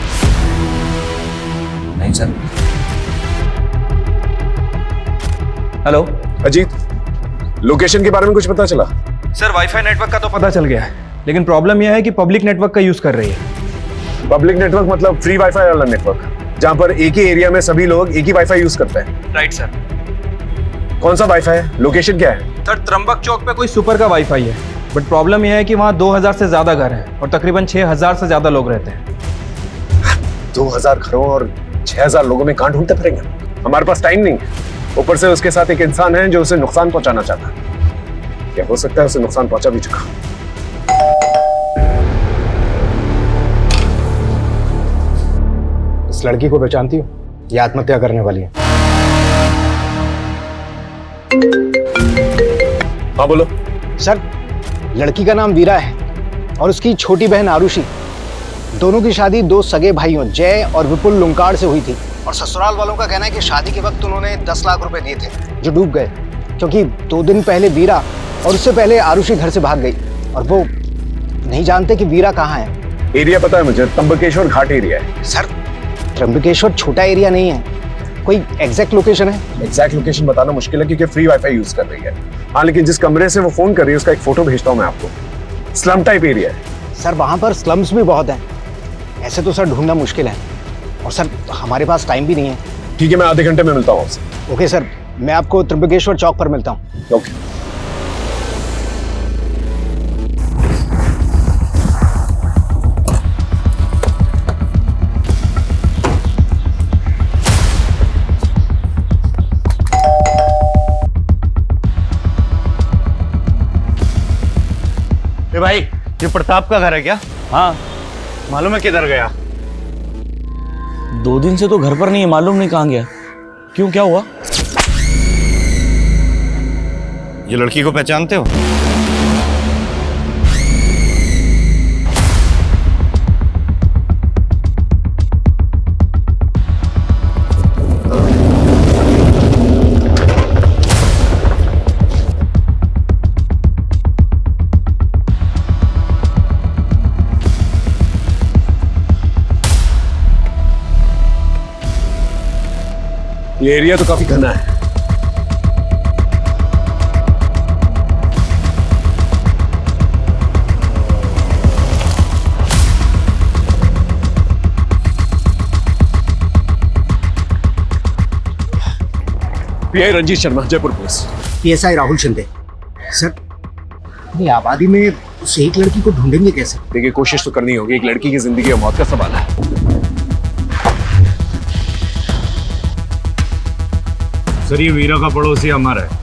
नहीं सर। हेलो अजीत, लोकेशन के बारे में कुछ पता चला? सर वाईफाई नेटवर्क का तो पता चल गया है, लेकिन प्रॉब्लम यह है कि पब्लिक नेटवर्क का यूज कर रही है। पब्लिक नेटवर्क मतलब फ्री वाईफाई वाला नेटवर्क, जहां पर एक ही एरिया में सभी लोग एक ही वाईफाई यूज करते हैं। Right sir. कौन सा वाईफाई है? लोकेशन क्या है? सर त्र्यंबक चौक पे कोई सुपर का वाईफाई है, बट प्रॉब्लम यह है कि वहाँ 2000 से ज्यादा घर हैं और तकरीबन 6000 से ज्यादा लोग रहते हैं। 2000 घरों और 6000 लोगों में कहां ढूंढते फिरेंगे? हमारे पास टाइम नहीं है। ऊपर से उसके साथ एक इंसान है जो उसे नुकसान पहुंचाना चाहता है। क्या हो सकता है उसे नुकसान पहुंचा भी चुका। इस लड़की को पहचानती हो? ये आत्महत्या करने वाली है। हाँ बोलो। सर, लड़की का नाम वीरा है और उसकी छोटी बहन आरुषि। दोनों की शादी 2 सगे भाइयों जय और विपुल लुंकाड़ से हुई थी और ससुराल वालों का कहना है कि शादी के वक्त उन्होंने 10 लाख रुपए दिए थे जो डूब गए, क्योंकि 2 दिन पहले वीरा और उससे पहले आरुषि घर से भाग गई और वो नहीं जानते कि वीरा कहाँ है। एरिया पता है मुझे, त्र्यंबकेश्वर घाट एरिया है। सर, त्र्यंबकेश्वर छोटा एरिया नहीं है, कोई एग्जैक्ट लोकेशन है? एग्जैक्ट लोकेशन बताना मुश्किल है क्योंकि फ्री वाईफाई यूज कर रही है। हाँ, लेकिन जिस कमरे से वो फोन कर रही है उसका एक फोटो भेजता हूँ मैं आपको। स्लम टाइप एरिया है। सर वहाँ पर स्लम्स भी बहुत हैं। ऐसे तो सर ढूंढना मुश्किल है और सर हमारे पास टाइम भी नहीं है। ठीक है, मैं आधे घंटे में मिलता हूँ आपसे। ओके सर, मैं आपको त्र्यंबकेश्वर चौक पर मिलता हूँ। ओके। भाई, ये प्रताप का घर है क्या? हाँ। मालूम है किधर गया? 2 दिन से तो घर पर नहीं है, मालूम नहीं कहाँ गया। क्यों, क्या हुआ? ये लड़की को पहचानते हो? ये एरिया तो काफी घना है। PI Ranjit Sharma, Jaipur police. PSI Rahul Shinde. Sir, अपनी आबादी में उस एक लड़की को ढूंढेंगे कैसे? देखिए, कोशिश तो करनी होगी। एक लड़की की जिंदगी और मौत का सवाल है। सर, ये वीरा का पड़ोसी हमारा है।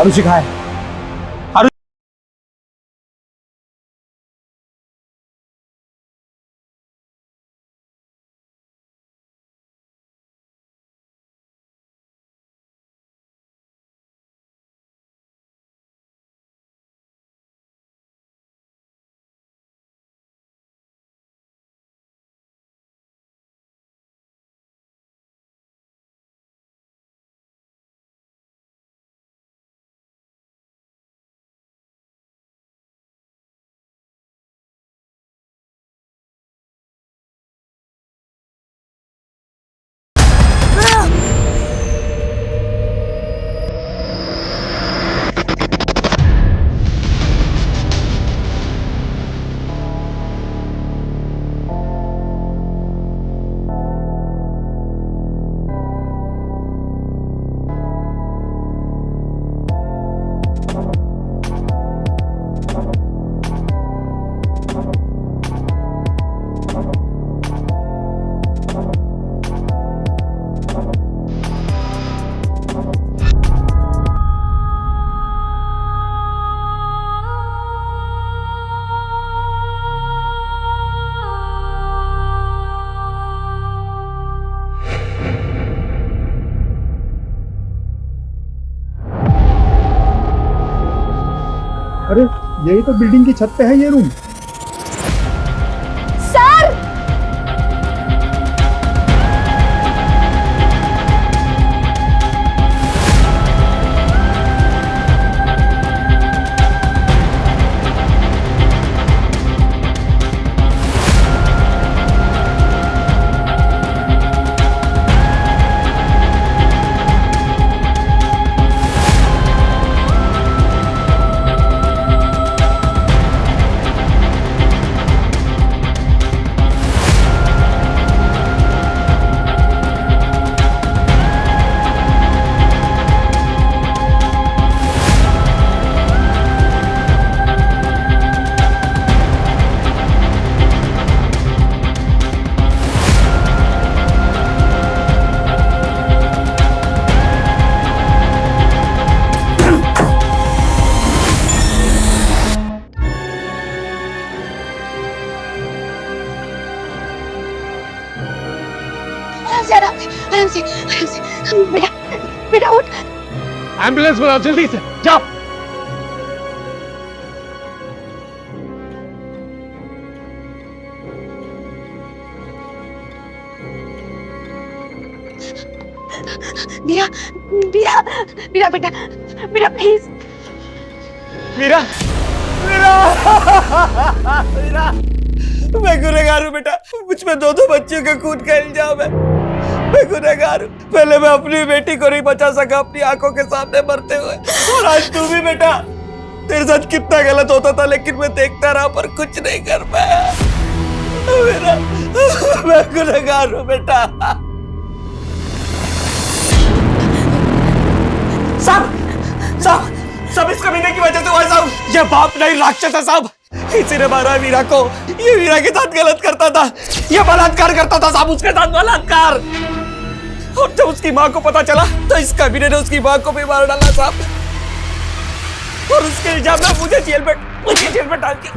आरुषि कहाँ है? अरे यही तो बिल्डिंग की छत पे है ये रूम। सर बेटा बेटा उठ। एम्बुलेंस बुलाओ जल्दी से, जाओ। मीरा मीरा मीरा बेटा मीरा प्लीज। मीरा मीरा मीरा, मैं गुनहगार हूँ बेटा, मुझ में दो बच्चियों के खून का इल्जाम है। मैं गुनहगार हूँ। पहले मैं अपनी बेटी को नहीं बचा सका अपनी आंखों के सामने मरते हुए, और आज तू भी बेटा। तेरे साथ कितना गलत होता था लेकिन मैं देखता रहा पर कुछ नहीं कर पाया। मेरा मैं गुनहगार हूँ बेटा। सब इस कमीने की वजह से हुआ साहब। ये बाप नहीं राक्षस है साहब। इसी ने मारा है मीरा को। ये मीरा के साथ गलत करता था, ये बलात्कार करता था साहब, उसके साथ बलात्कार। और जब उसकी माँ को पता चला तो इस कमीने ने उसकी माँ को भी मार डाला साहब। और उसके इल्जाम में मुझे जेल में डाल के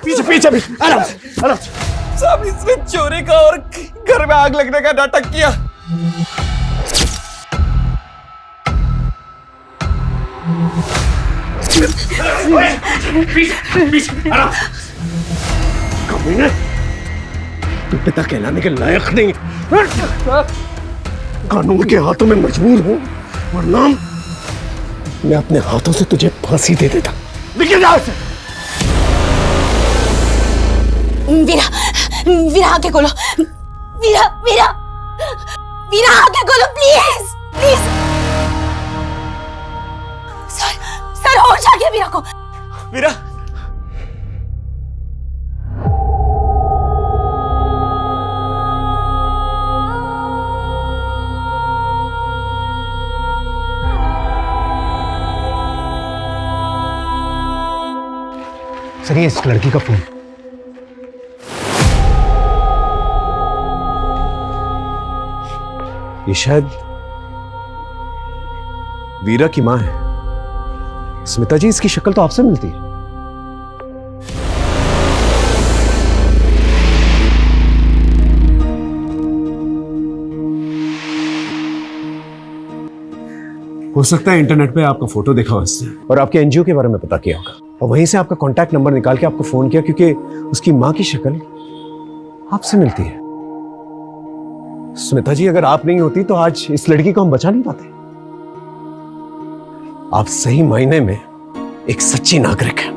पीछे पीछे भी आराम साहब। इसने चोरी का और घर में आग लगने का नाटक किया। कमीने, तू पिता कहलाने के लायक नहीं। कानून के हाथों में मजबूर हूं, वरना मैं अपने हाथों से तुझे फांसी दे देता। निकल जाओ से। वीरा वीरा आके खोलो, वीरा वीरा वीरा आके खोलो प्लीज प्लीज। सर होश आ गया वीरा को। वीरा सर, ये इस लड़की का फोन। ये शायद वीरा की मां है। स्मिता जी, इसकी शक्ल तो आपसे मिलती है। हो सकता है इंटरनेट पे आपका फोटो देखा हो इसने और आपके एनजीओ के बारे में पता किया होगा, और वहीं से आपका कांटेक्ट नंबर निकाल के आपको फोन किया क्योंकि उसकी मां की शक्ल आपसे मिलती है। स्मिता जी, अगर आप नहीं होती तो आज इस लड़की को हम बचा नहीं पाते। आप सही मायने में एक सच्ची नागरिक हैं।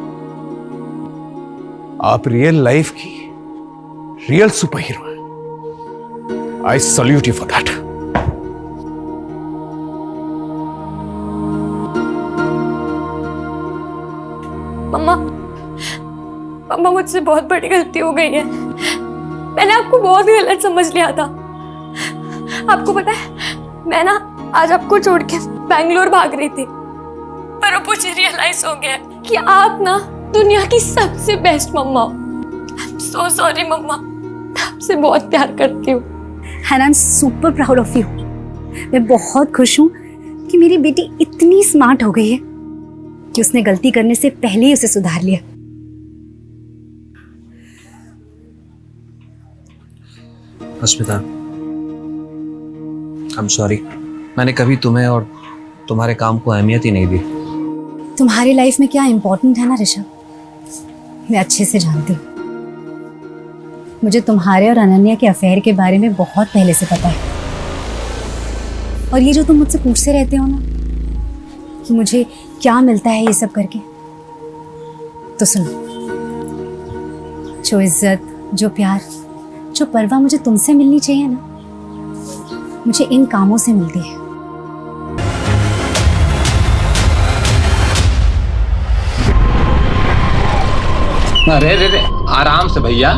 आप रियल लाइफ की रियल सुपर हीरो हैं। I salute you for that. मम्मा मुझसे बहुत बड़ी गलती हो गई है। मैंने आपको बहुत गलत समझ लिया था। आपको पता है, मैं ना आज आपको छोड़ के बैंगलोर भाग रही थी, पर अब मुझे रियलाइज हो गया कि आप ना दुनिया की सबसे बेस्ट मम्मा हो। I'm so sorry मम्मा। आपसे बहुत प्यार करती हूँ। And I am super proud of you. मैं बहुत खुश हूँ कि मेरी बेटी इतनी स्मार्ट हो गई है कि उसने गलती करने से पहले ही उसे सुधार लिया। अस्मिता, आई एम सॉरी। मैंने कभी तुम्हें और तुम्हारे काम को अहमियत ही नहीं दी। तुम्हारी लाइफ में क्या इम्पोर्टेंट है ना ऋषभ, मैं अच्छे से जानती हूँ। मुझे तुम्हारे और अनन्या के अफेयर के बारे में बहुत पहले से पता है। और ये जो तुम मुझसे पूछते रहते हो ना कि मुझे क्या मिलता है ये सब करके, तो सुनो, जो इज्जत, जो प्यार, जो परवाह मुझे तुमसे मिलनी चाहिए ना, मुझे इन कामों से मिलती है। अरे रे रे, आराम से भैया,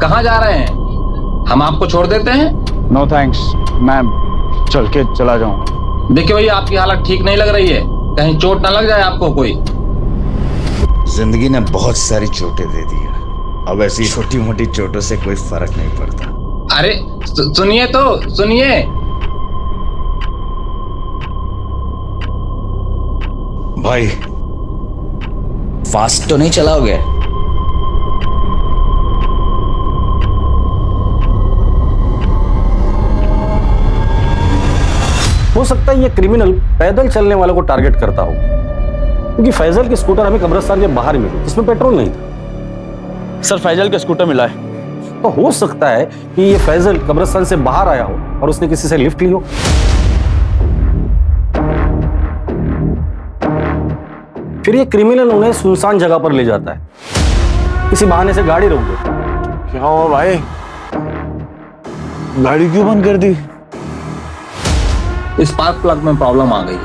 कहाँ जा रहे हैं? हम आपको छोड़ देते हैं? नो थैंक्स, मैं चल के चला जाऊंगा। देखिए भैया, आपकी हालत ठीक नहीं लग रही है, कहीं चोट ना लग जाए आपको कोई। जिंदगी ने बहुत सारी चोटें दे दी है, अब ऐसी छोटी मोटी चोटों से कोई फर्क नहीं पड़ता। अरे सुनिए तो सुनिए। भाई फास्ट तो नहीं चलाओगे? हो सकता है ये क्रिमिनल पैदल चलने वालों को टारगेट करता हो, क्योंकि फैजल की स्कूटर हमें कब्रिस्तान के बाहर मिली जिसमें पेट्रोल नहीं था। सर फैजल का स्कूटर मिला है। तो हो सकता है कि ये फैजल कब्रिस्तान से बाहर आया हो और उसने किसी से लिफ्ट ली हो। फिर ये क्रिमिनल उन्हें सुनसान जगह पर ले जाता है, किसी बहाने से गाड़ी रोक देता है। क्या हुआ भाई, गाड़ी क्यों बंद कर दी? स्पार्क प्लग में प्रॉब्लम आ गई है,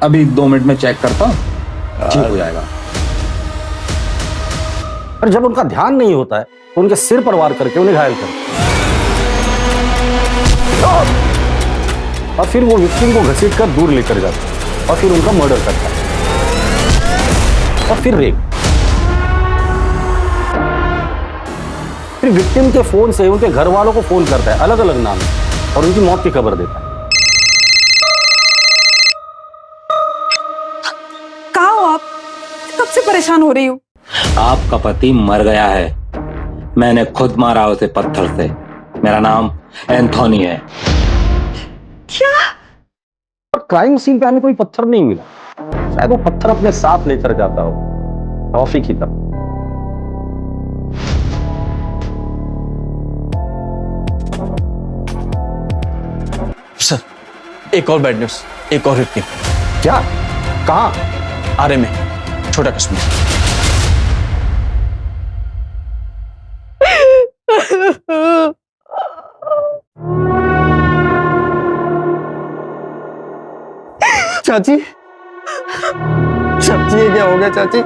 अभी 2 मिनट में चेक करता हूँ, ठीक हो जाएगा। और जब उनका ध्यान नहीं होता है तो उनके सिर पर वार करके उन्हें घायल करते और फिर वो विक्टिम को घसीट कर दूर लेकर जाते हैं और फिर उनका मर्डर करता है और फिर रेप। फिर विक्टिम के फोन से उनके घर वालों को फोन करता है अलग अलग नाम और उनकी मौत की खबर देता है। कहाँ हो आप? कब से परेशान हो रही हूँ। आपका पति मर गया है, मैंने खुद मारा उसे पत्थर से। मेरा नाम एंथोनी है। क्या? क्राइम सीन पे हमें कोई पत्थर नहीं मिला, शायद वो पत्थर अपने साथ लेकर जाता हो, टॉफी की तरह। सर एक और बैड न्यूज, एक और विक्टिम। क्या? कहाँ? आरे में, छोटा कश्मीर। चाची, चाची ये क्या हो गया चाची?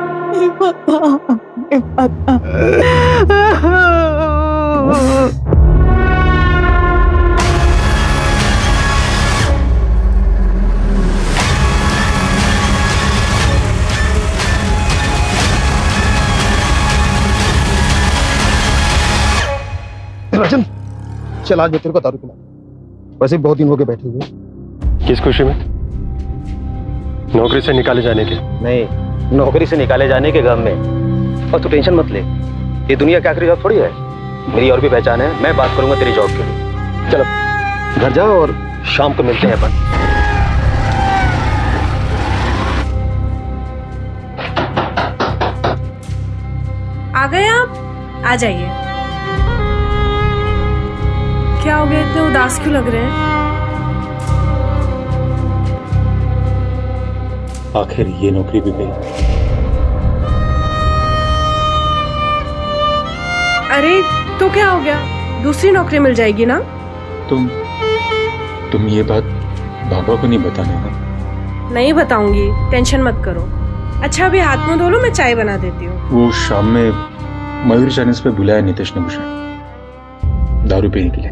राजन, चल आज मैं तेरे को दारू पिला। वैसे बहुत दिन हो गए बैठे हुए। किस खुशी में? नौकरी से निकाले जाने के? नहीं, नौकरी से निकाले जाने के गम में। और तू टेंशन मत ले, ये दुनिया क्या आखिरी जॉब थोड़ी है। मेरी और भी पहचान है, मैं बात करूंगा तेरी जॉब के लिए। चलो घर जाओ और शाम को मिलते हैं अपन। आ गए आप? आ जाइए। क्या हो गया, इतने उदास क्यों लग रहे हैं? आखिर ये नौकरी भी गई। अरे तो क्या हो गया, दूसरी नौकरी मिल जाएगी ना। तुम ये बात बाबा को नहीं बताना ना? नहीं बताऊंगी, टेंशन मत करो। अच्छा अभी हाथ मुंह धो लो, मैं चाय बना देती हूँ। वो शाम में मयूर चाइनीज पे बुलाया नीतीश ने मुझे दारू पीने के लिए।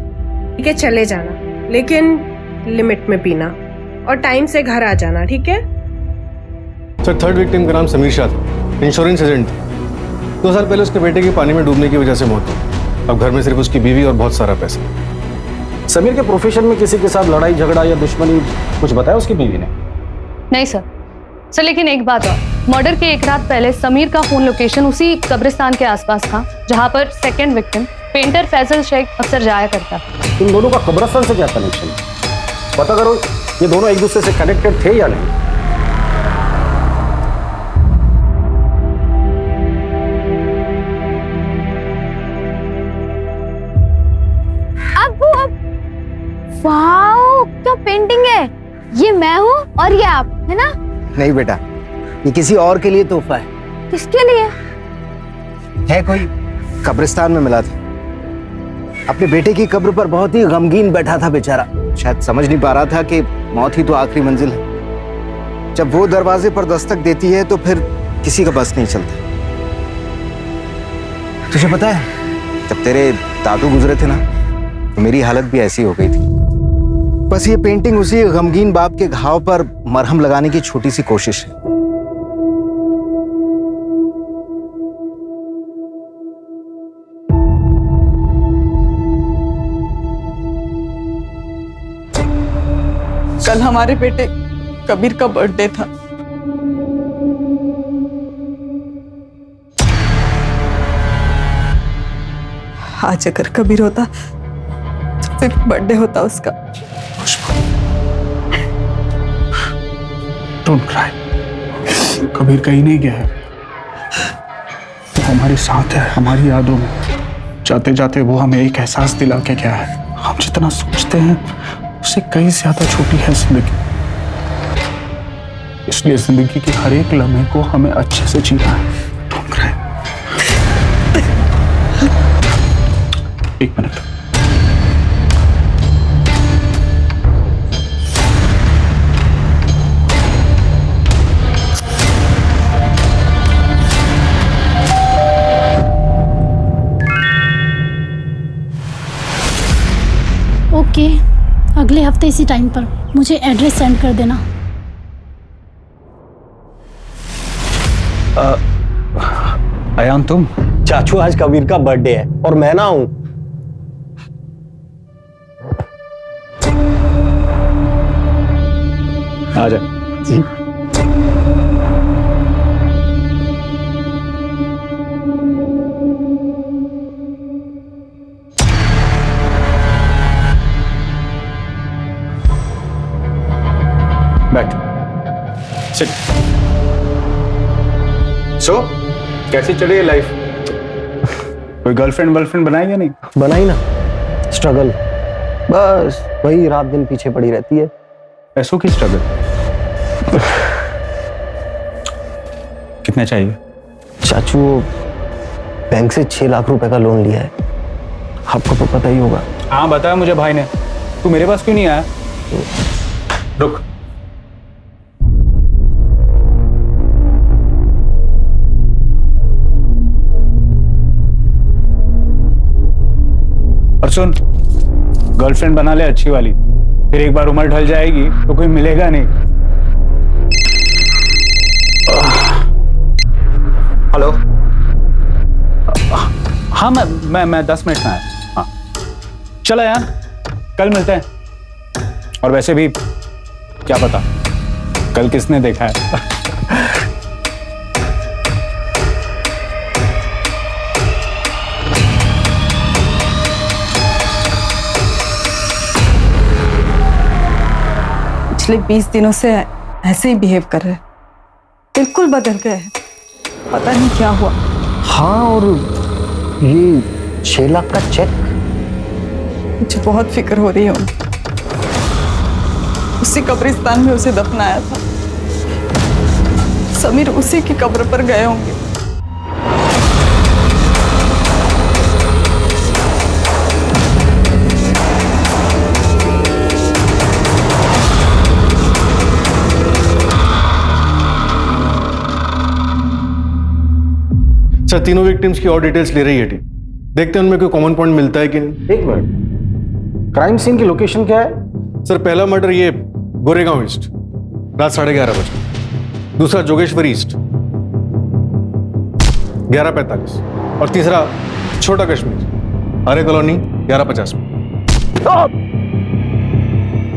ठीक है चले जाना, लेकिन लिमिट में पीना और टाइम से घर आ जाना, ठीक है? सर थर्ड विक्टिम का नाम समीर शाह था, इंश्योरेंस एजेंट। 2 साल पहले उसके बेटे की पानी में डूबने की वजह से मौत हुई। अब घर में सिर्फ उसकी बीवी और बहुत सारा पैसा। समीर के प्रोफेशन में किसी के साथ लड़ाई झगड़ा या दुश्मनी कुछ बताया उसकी बीवी ने? नहीं सर, लेकिन एक बात और, मर्डर के एक रात पहले समीर का फोन लोकेशन उसी कब्रिस्तान के आसपास था जहां पर second victim painter Faisal Sheikh अक्सर जाया करता था। इन दोनों का कब्रिस्तान से क्या कनेक्शन है? पता करो ये दोनों एक दूसरे से कनेक्टेड थे या नहीं। वाओ, क्या पेंटिंग है! ये मैं हूँ और ये आप, है ना? नहीं बेटा, ये किसी और के लिए तोहफा है। किसके लिए? है कोई कब्रिस्तान में मिला था। अपने बेटे की कब्र पर बहुत ही गमगीन बैठा था बेचारा। शायद समझ नहीं पा रहा था कि मौत ही तो आखिरी मंजिल है। जब वो दरवाजे पर दस्तक देती है तो फिर किसी का बस नहीं चलता। तुझे पता है, जब तेरे दादू गुजरे थे ना, तो मेरी हालत भी ऐसी हो गई थी। बस ये पेंटिंग उसी गमगीन बाप के घाव पर मरहम लगाने की छोटी सी कोशिश है। कल हमारे बेटे कबीर का बर्थडे था। आज अगर कबीर होता तो फिर बर्थडे होता उसका। डोंट क्राई, कबीर कहीं नहीं गया है, वो हमारे साथ है, हमारी यादों में। जाते जाते वो हमें एक एहसास दिला के गया है, हम जितना सोचते हैं उससे कहीं ज्यादा छोटी है जिंदगी। इसलिए जिंदगी के हर एक लम्हे को हमें अच्छे से जीना है। Don't cry. एक मिनट। ओके, अगले हफ्ते इसी टाइम पर मुझे एड्रेस सेंड कर देना। अयान, तुम? चाचू, आज कबीर का बर्थडे है और मैं ना हूं। आ जा। जी। बैठ। सिट। सो कैसी चल रही है लाइफ? कोई गर्लफ्रेंड वर्लफ्रेंड बनाई या नहीं? बनाई ना, स्ट्रगल, बस वही रात दिन पीछे पड़ी रहती है। पैसों की स्ट्रगल? कितना चाहिए? चाचू, बैंक से 6 लाख रुपए का लोन लिया है, आपको तो पता ही होगा। हाँ, बताया मुझे भाई ने। तू मेरे पास क्यों नहीं आया? रुक। और सुन, गर्लफ्रेंड बना ले अच्छी वाली, फिर एक बार उम्र ढल जाएगी तो कोई मिलेगा नहीं। हेलो। हाँ, मैं 10 मिनट में आया। हाँ, चलो यार, कल मिलते हैं। और वैसे भी क्या पता कल किसने देखा है। पिछले 20 दिनों से ऐसे ही बिहेव कर रहे हैं, बिल्कुल बदल गए हैं, पता नहीं क्या हुआ। हाँ, और ये 6 लाख का चेक? मुझे बहुत फिक्र हो रही है उनकी। उसी कब्रिस्तान में उसे दफनाया था, समीर उसी की कब्र पर गए होंगे। सर, तीनों विक्टिम्स की और डिटेल्स ले रही है टीम। देखते हैं उनमें कोई कॉमन पॉइंट मिलता है कि नहीं। एक मिनट, क्राइम सीन की लोकेशन क्या है? सर, पहला मर्डर ये गोरेगांव ईस्ट, रात 11:30 बजे। दूसरा जोगेश्वरी ईस्ट, 11:45। और तीसरा छोटा कश्मीर, आर्य कॉलोनी 1150 में।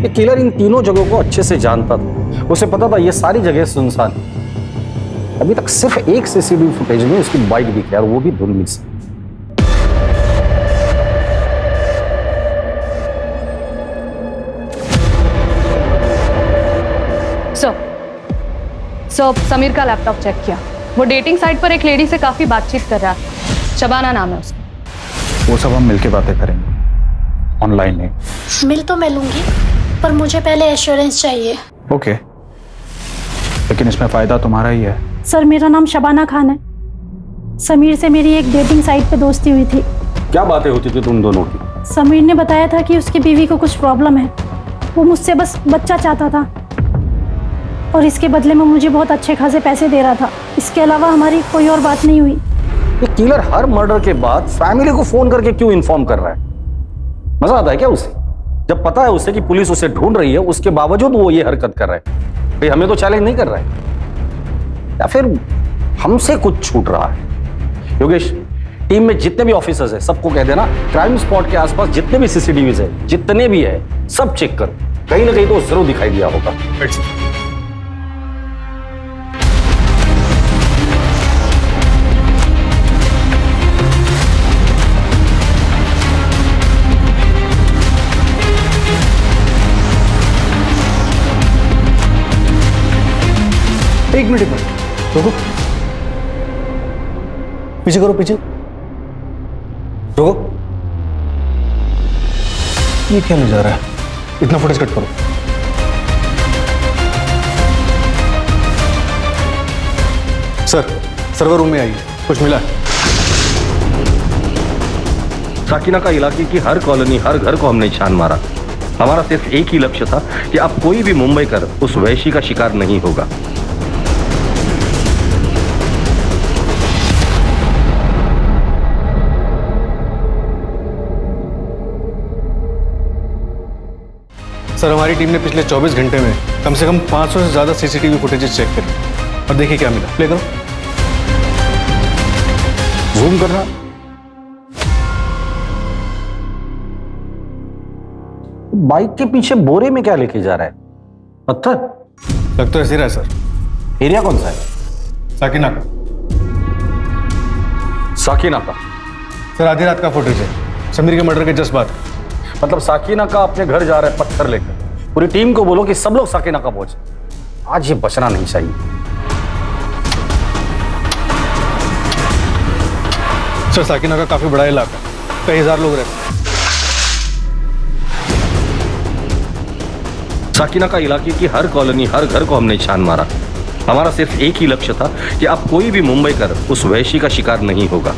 ये किलर इन तीनों जगहों को अच्छे से जानता था, उसे पता था ये सारी जगह सुनसान है। अभी तक सिर्फ एक सीसीटीवी फुटेज में उसकी बाइक दिखी, और वो भी धुंधली से। सो समीर का लैपटॉप चेक किया, वो डेटिंग साइट पर एक लेडी से काफी बातचीत कर रहा था, शबाना नाम है उसका। वो सब हम मिलके बातें करेंगे, ऑनलाइन नहीं। मिल तो मैं लूंगी, पर मुझे पहले एश्योरेंस चाहिए। ओके, लेकिन इसमें फायदा तुम्हारा ही है। सर, मेरा नाम शबाना खान है। समीर से मेरी एक डेटिंग साइट पे दोस्ती हुई थी। क्या बातें होती थी तुम दोनों की? समीर ने बताया था कि उसकी बीवी को कुछ प्रॉब्लम है, वो मुझसे बस बच्चा चाहता था और इसके बदले में मुझे बहुत अच्छे खासे पैसे दे रहा था। इसके अलावा हमारी कोई और बात नहीं हुई। ये किलर हर मर्डर के बाद फैमिली को फोन करके क्यों इन्फॉर्म कर रहा है? मजा आता है क्या उसे? जब पता है उसे कि पुलिस उसे ढूंढ रही है, उसके बावजूद वो ये हरकत कर रहा है। भाई हमें तो चैलेंज नहीं कर रहा है, या फिर हमसे कुछ छूट रहा है? योगेश, टीम में जितने भी ऑफिसर्स हैं सबको कह देना क्राइम स्पॉट के आसपास जितने भी सीसीटीवीज है, जितने भी है, सब चेक करो। कहीं ना कहीं तो जरूर दिखाई दिया होगा। एक मिनट रुको, पीछे करो, पीछे रुको। ये क्या नहीं जा रहा है? इतना फुटेज कट करो। सर, सर्वर रूम में आइए, कुछ मिला है? साकिना का इलाके की हर कॉलोनी, हर घर को हमने छान मारा। हमारा सिर्फ एक ही लक्ष्य था कि अब कोई भी मुंबई कर उस वैशी का शिकार नहीं होगा। सर, हमारी टीम ने पिछले 24 घंटे में कम से कम 500 से ज्यादा सीसीटीवी फुटेजेस चेक करी और देखिए क्या मिला। प्ले करो, जूम करना। बाइक के पीछे बोरे में क्या लेके जा रहा है? पत्थर? लग तो ऐसे रहा है सर। एरिया कौन सा है? साकिना का। साकिना का? सर, आधी रात का फुटेज है, समीर के मर्डर के जस्ट बाद। मतलब साकिना का अपने घर जा रहा है पत्थर लेकर। पूरी टीम को बोलो कि सब लोग साकिना का पहुंचे। आज ये बचना नहीं चाहिए। सर, साकिना का काफी बड़ा इलाका, कई हजार लोग रहते हैं। साकिना का इलाके की हर कॉलोनी, हर घर को हमने छान मारा। हमारा सिर्फ एक ही लक्ष्य था कि अब कोई भी मुंबई कर उस वैशी का शिकार नहीं होगा।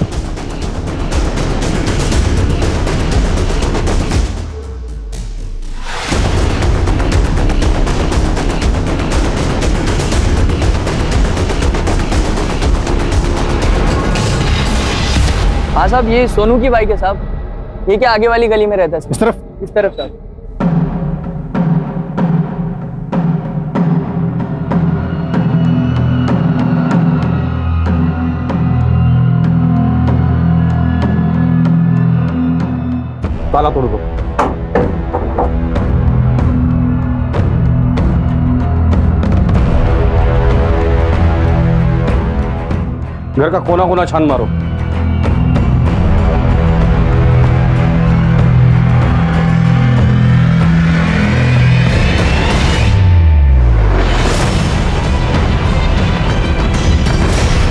हाँ साहब, ये सोनू की बाइक है साहब। ये क्या आगे वाली गली में रहता है? इस तरफ? इस तरफ साहब। ताला तोड़ दो। घर का कोना कोना छान मारो।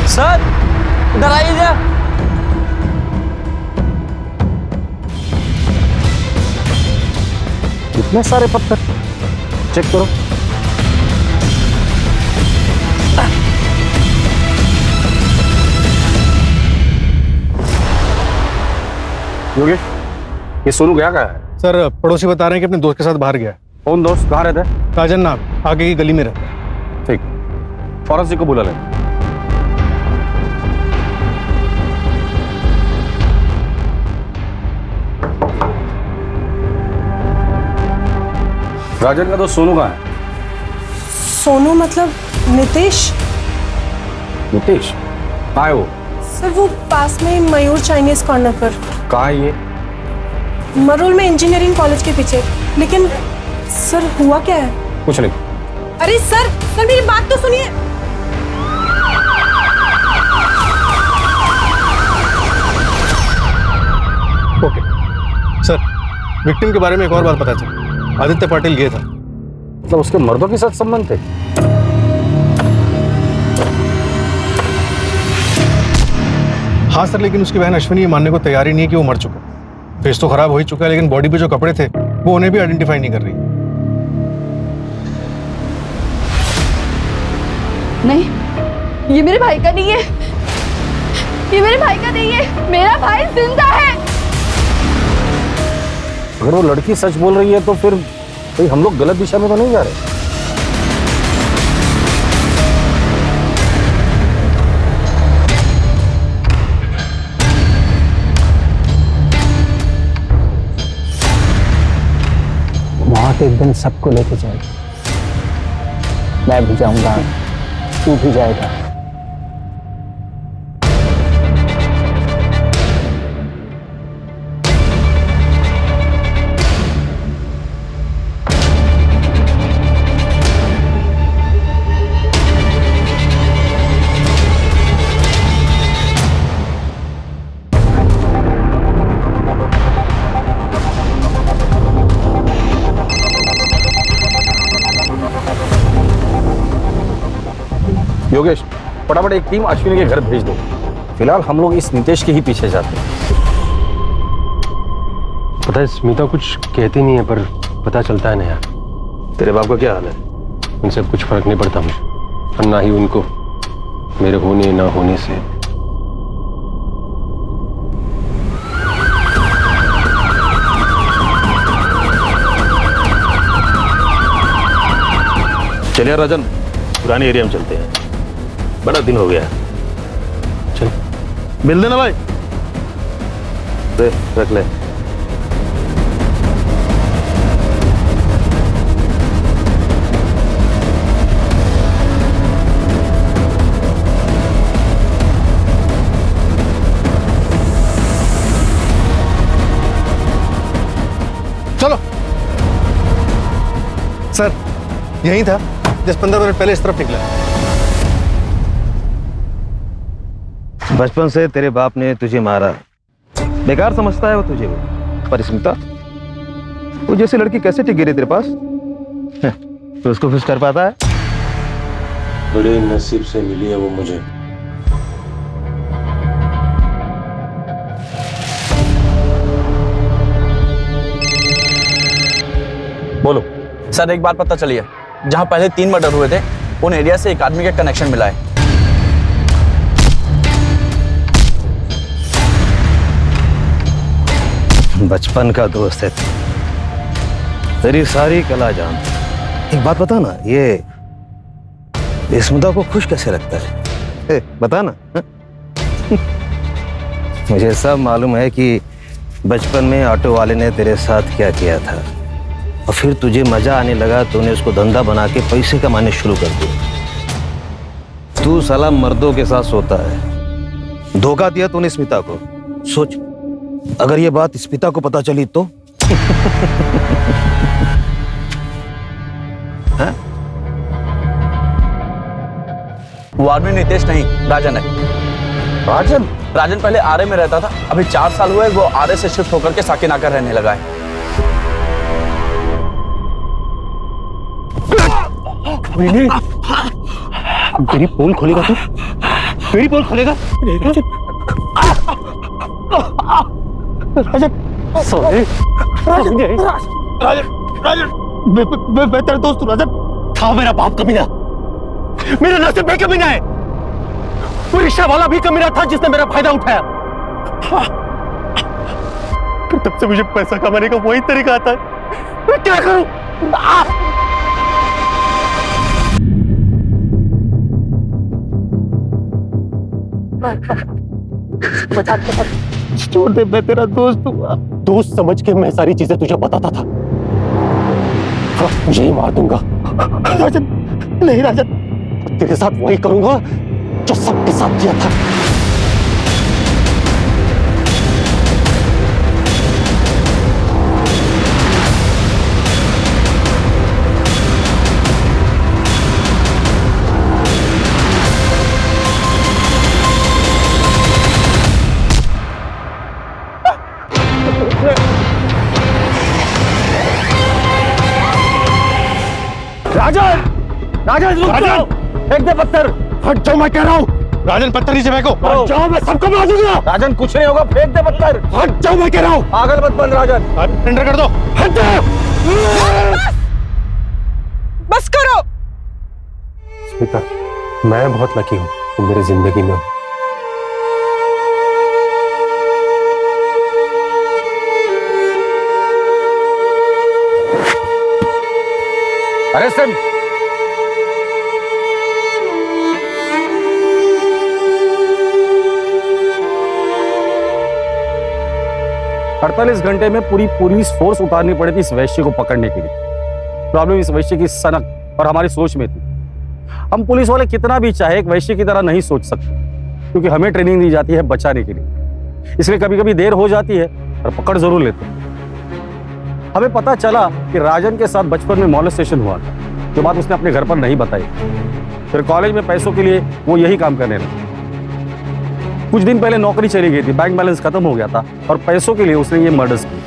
सर, इधर आइए जरा। इतने सारे पत्थर, चेक करो। योगेश, ये सोनू गया कहाँ है? सर, पड़ोसी बता रहे हैं कि अपने दोस्त के साथ बाहर गया। कौन दोस्त? कहाँ रहता है? राजन नाम, आगे की गली में रहता है। ठीक, फॉरेंसिक को बुला ले। राजन का दोस्त सोनू कहाँ है? सोनू मतलब नितेश? नितेश कहाँ है वो? सर, वो पास में मयूर चाइनीज कॉर्नर पर। कहाँ है ये? मरोल में इंजीनियरिंग कॉलेज के पीछे। लेकिन सर हुआ क्या है? कुछ नहीं। अरे सर सर मेरी बात तो सुनिए। ओके सर, विक्टिम के बारे में एक और बार पता चला। आदित्य पाटिल गया था। मतलब उसके मर्दों के साथ संबंध थे? हाँ सर, लेकिन उसकी बहन अश्विनी ये मानने को तैयार ही नहीं है कि वो मर चुका। फेस तो खराब हो ही चुका है, लेकिन बॉडी पे जो कपड़े थे वो उन्हें भी आइडेंटिफाई नहीं कर रही। नहीं, ये मेरे भाई का नहीं है, ये मेरे भाई का नहीं है, मेरा भाई जिंदा है। अगर वो लड़की सच बोल रही है तो फिर भाई हम लोग गलत दिशा में तो नहीं जा रहे। मौत एक दिन सबको लेके जाएगी। मैं भी जाऊंगा, तू भी जाएगा। योगेश, फटाफट एक टीम अश्विनी के घर भेज दो। फिलहाल हम लोग इस नितेश के ही पीछे जाते हैं। पता है स्मिता कुछ कहती नहीं है, पर पता चलता है ना यार। तेरे बाप का क्या हाल है? उनसे कुछ फर्क नहीं पड़ता मुझे, और ना ही उनको मेरे होने ना होने से। चलिए राजन, पुराने एरिया में चलते हैं, बड़ा दिन हो गया है। चल मिल देना भाई। दे रख ले। चलो सर, यही था, 10-15 मिनट पहले इस तरफ निकला। बचपन से तेरे बाप ने तुझे मारा, बेकार समझता है वो तुझे। पर स्मिता, वो जैसी लड़की कैसे टिक गिरी तेरे पास? तो उसको खुश कर पाता है? बड़े नसीब से मिली है वो मुझे। बोलो सर, एक बात पता चली है, जहां पहले 3 मर्डर हुए थे उन एरिया से एक आदमी का कनेक्शन मिला है। बचपन का दोस्त है, तेरी सारी कला जान। एक बात बता ना, ये स्मिता को खुश कैसे रखता है? बता ना। मुझे सब मालूम है कि बचपन में ऑटो वाले ने तेरे साथ क्या किया था, और फिर तुझे मजा आने लगा तो उन्हें उसको धंधा बना के पैसे कमाने शुरू कर दिया। तू साला मर्दों के साथ सोता है, धोखा दिया तूने स्मिता को। सोच, अगर ये बात स्मिता को पता चली तो? वो आदमी नितेश नहीं, राजन है। राजन? राजन पहले आरे में रहता था, अभी 4 साल हुए वो आरे से शिफ्ट होकर के साकिनाका रहने लगा है। तेरी पोल खोलेगा तू? तेरी पोल खोलेगा? राजन, सॉरी राजन, मैं तेरा दोस्त हूँ राजन। था मेरा बाप कमीना, मेरा नसीब भी कमीना है। वो रिक्शा वाला भी कमीना था जिसने मेरा फायदा उठाया। फिर तब से मुझे पैसा कमाने का वही तरीका आता है। मैं क्या करूं? छोड़ दे, मैं तेरा दोस्त हूँ। दोस्त समझ के मैं सारी चीजें तुझे बताता था। मुझे ही मार दूंगा राजन। नहीं राजन, तेरे साथ वही करूंगा जो सबके साथ किया था। राजन, राजन रुक जाओ, फेंक दे पत्थर। हट जाओ मैं कह रहा हूँ। राजन पत्थर नीचे फेंको। हट जाओ, मैं सबको मार दूंगा। राजन कुछ नहीं होगा, फेंक दे पत्थर। हट जाओ मैं कह रहा हूँ। पागल मत बन राजन। सरेंडर कर दो। हट जाओ। बस करो। स्मिता, मैं बहुत लकी हूँ तुम मेरी जिंदगी में हो। Arrest him. अड़तालीस घंटे में पूरी पुलिस फोर्स उतारनी पड़ी थी इस वैश्य को पकड़ने के लिए। प्रॉब्लम इस वैश्य की सनक और हमारी सोच में थी। हम पुलिस वाले कितना भी चाहे एक वैश्य की तरह नहीं सोच सकते, क्योंकि हमें ट्रेनिंग दी जाती है बचाने के लिए। इसलिए कभी कभी देर हो जाती है और पकड़ जरूर लेते हैं। हमें पता चला कि राजन के साथ बचपन में मॉलेस्टेशन हुआ था, जो बात उसने अपने घर पर नहीं बताई। फिर कॉलेज में पैसों के लिए वो यही काम करने लगा। कुछ दिन पहले नौकरी चली गई थी, बैंक बैलेंस खत्म हो गया था और पैसों के लिए उसने ये मर्डर्स किए।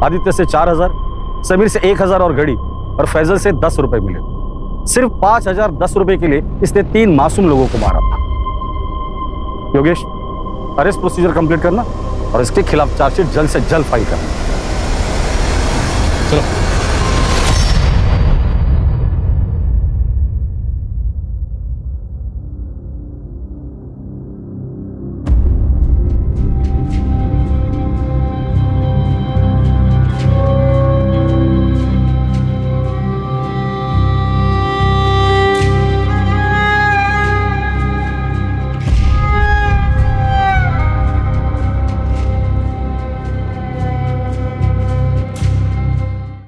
आदित्य से 4000, समीर से 1000 और घड़ी, और फैजल से 10 रुपए मिले। सिर्फ 5010 रुपए के लिए इसने 3 मासूम लोगों को मारा था। योगेश, अरेस्ट प्रोसीजर कंप्लीट करना और इसके खिलाफ चार्जशीट जल्द से जल्द फाइल करना। चलो।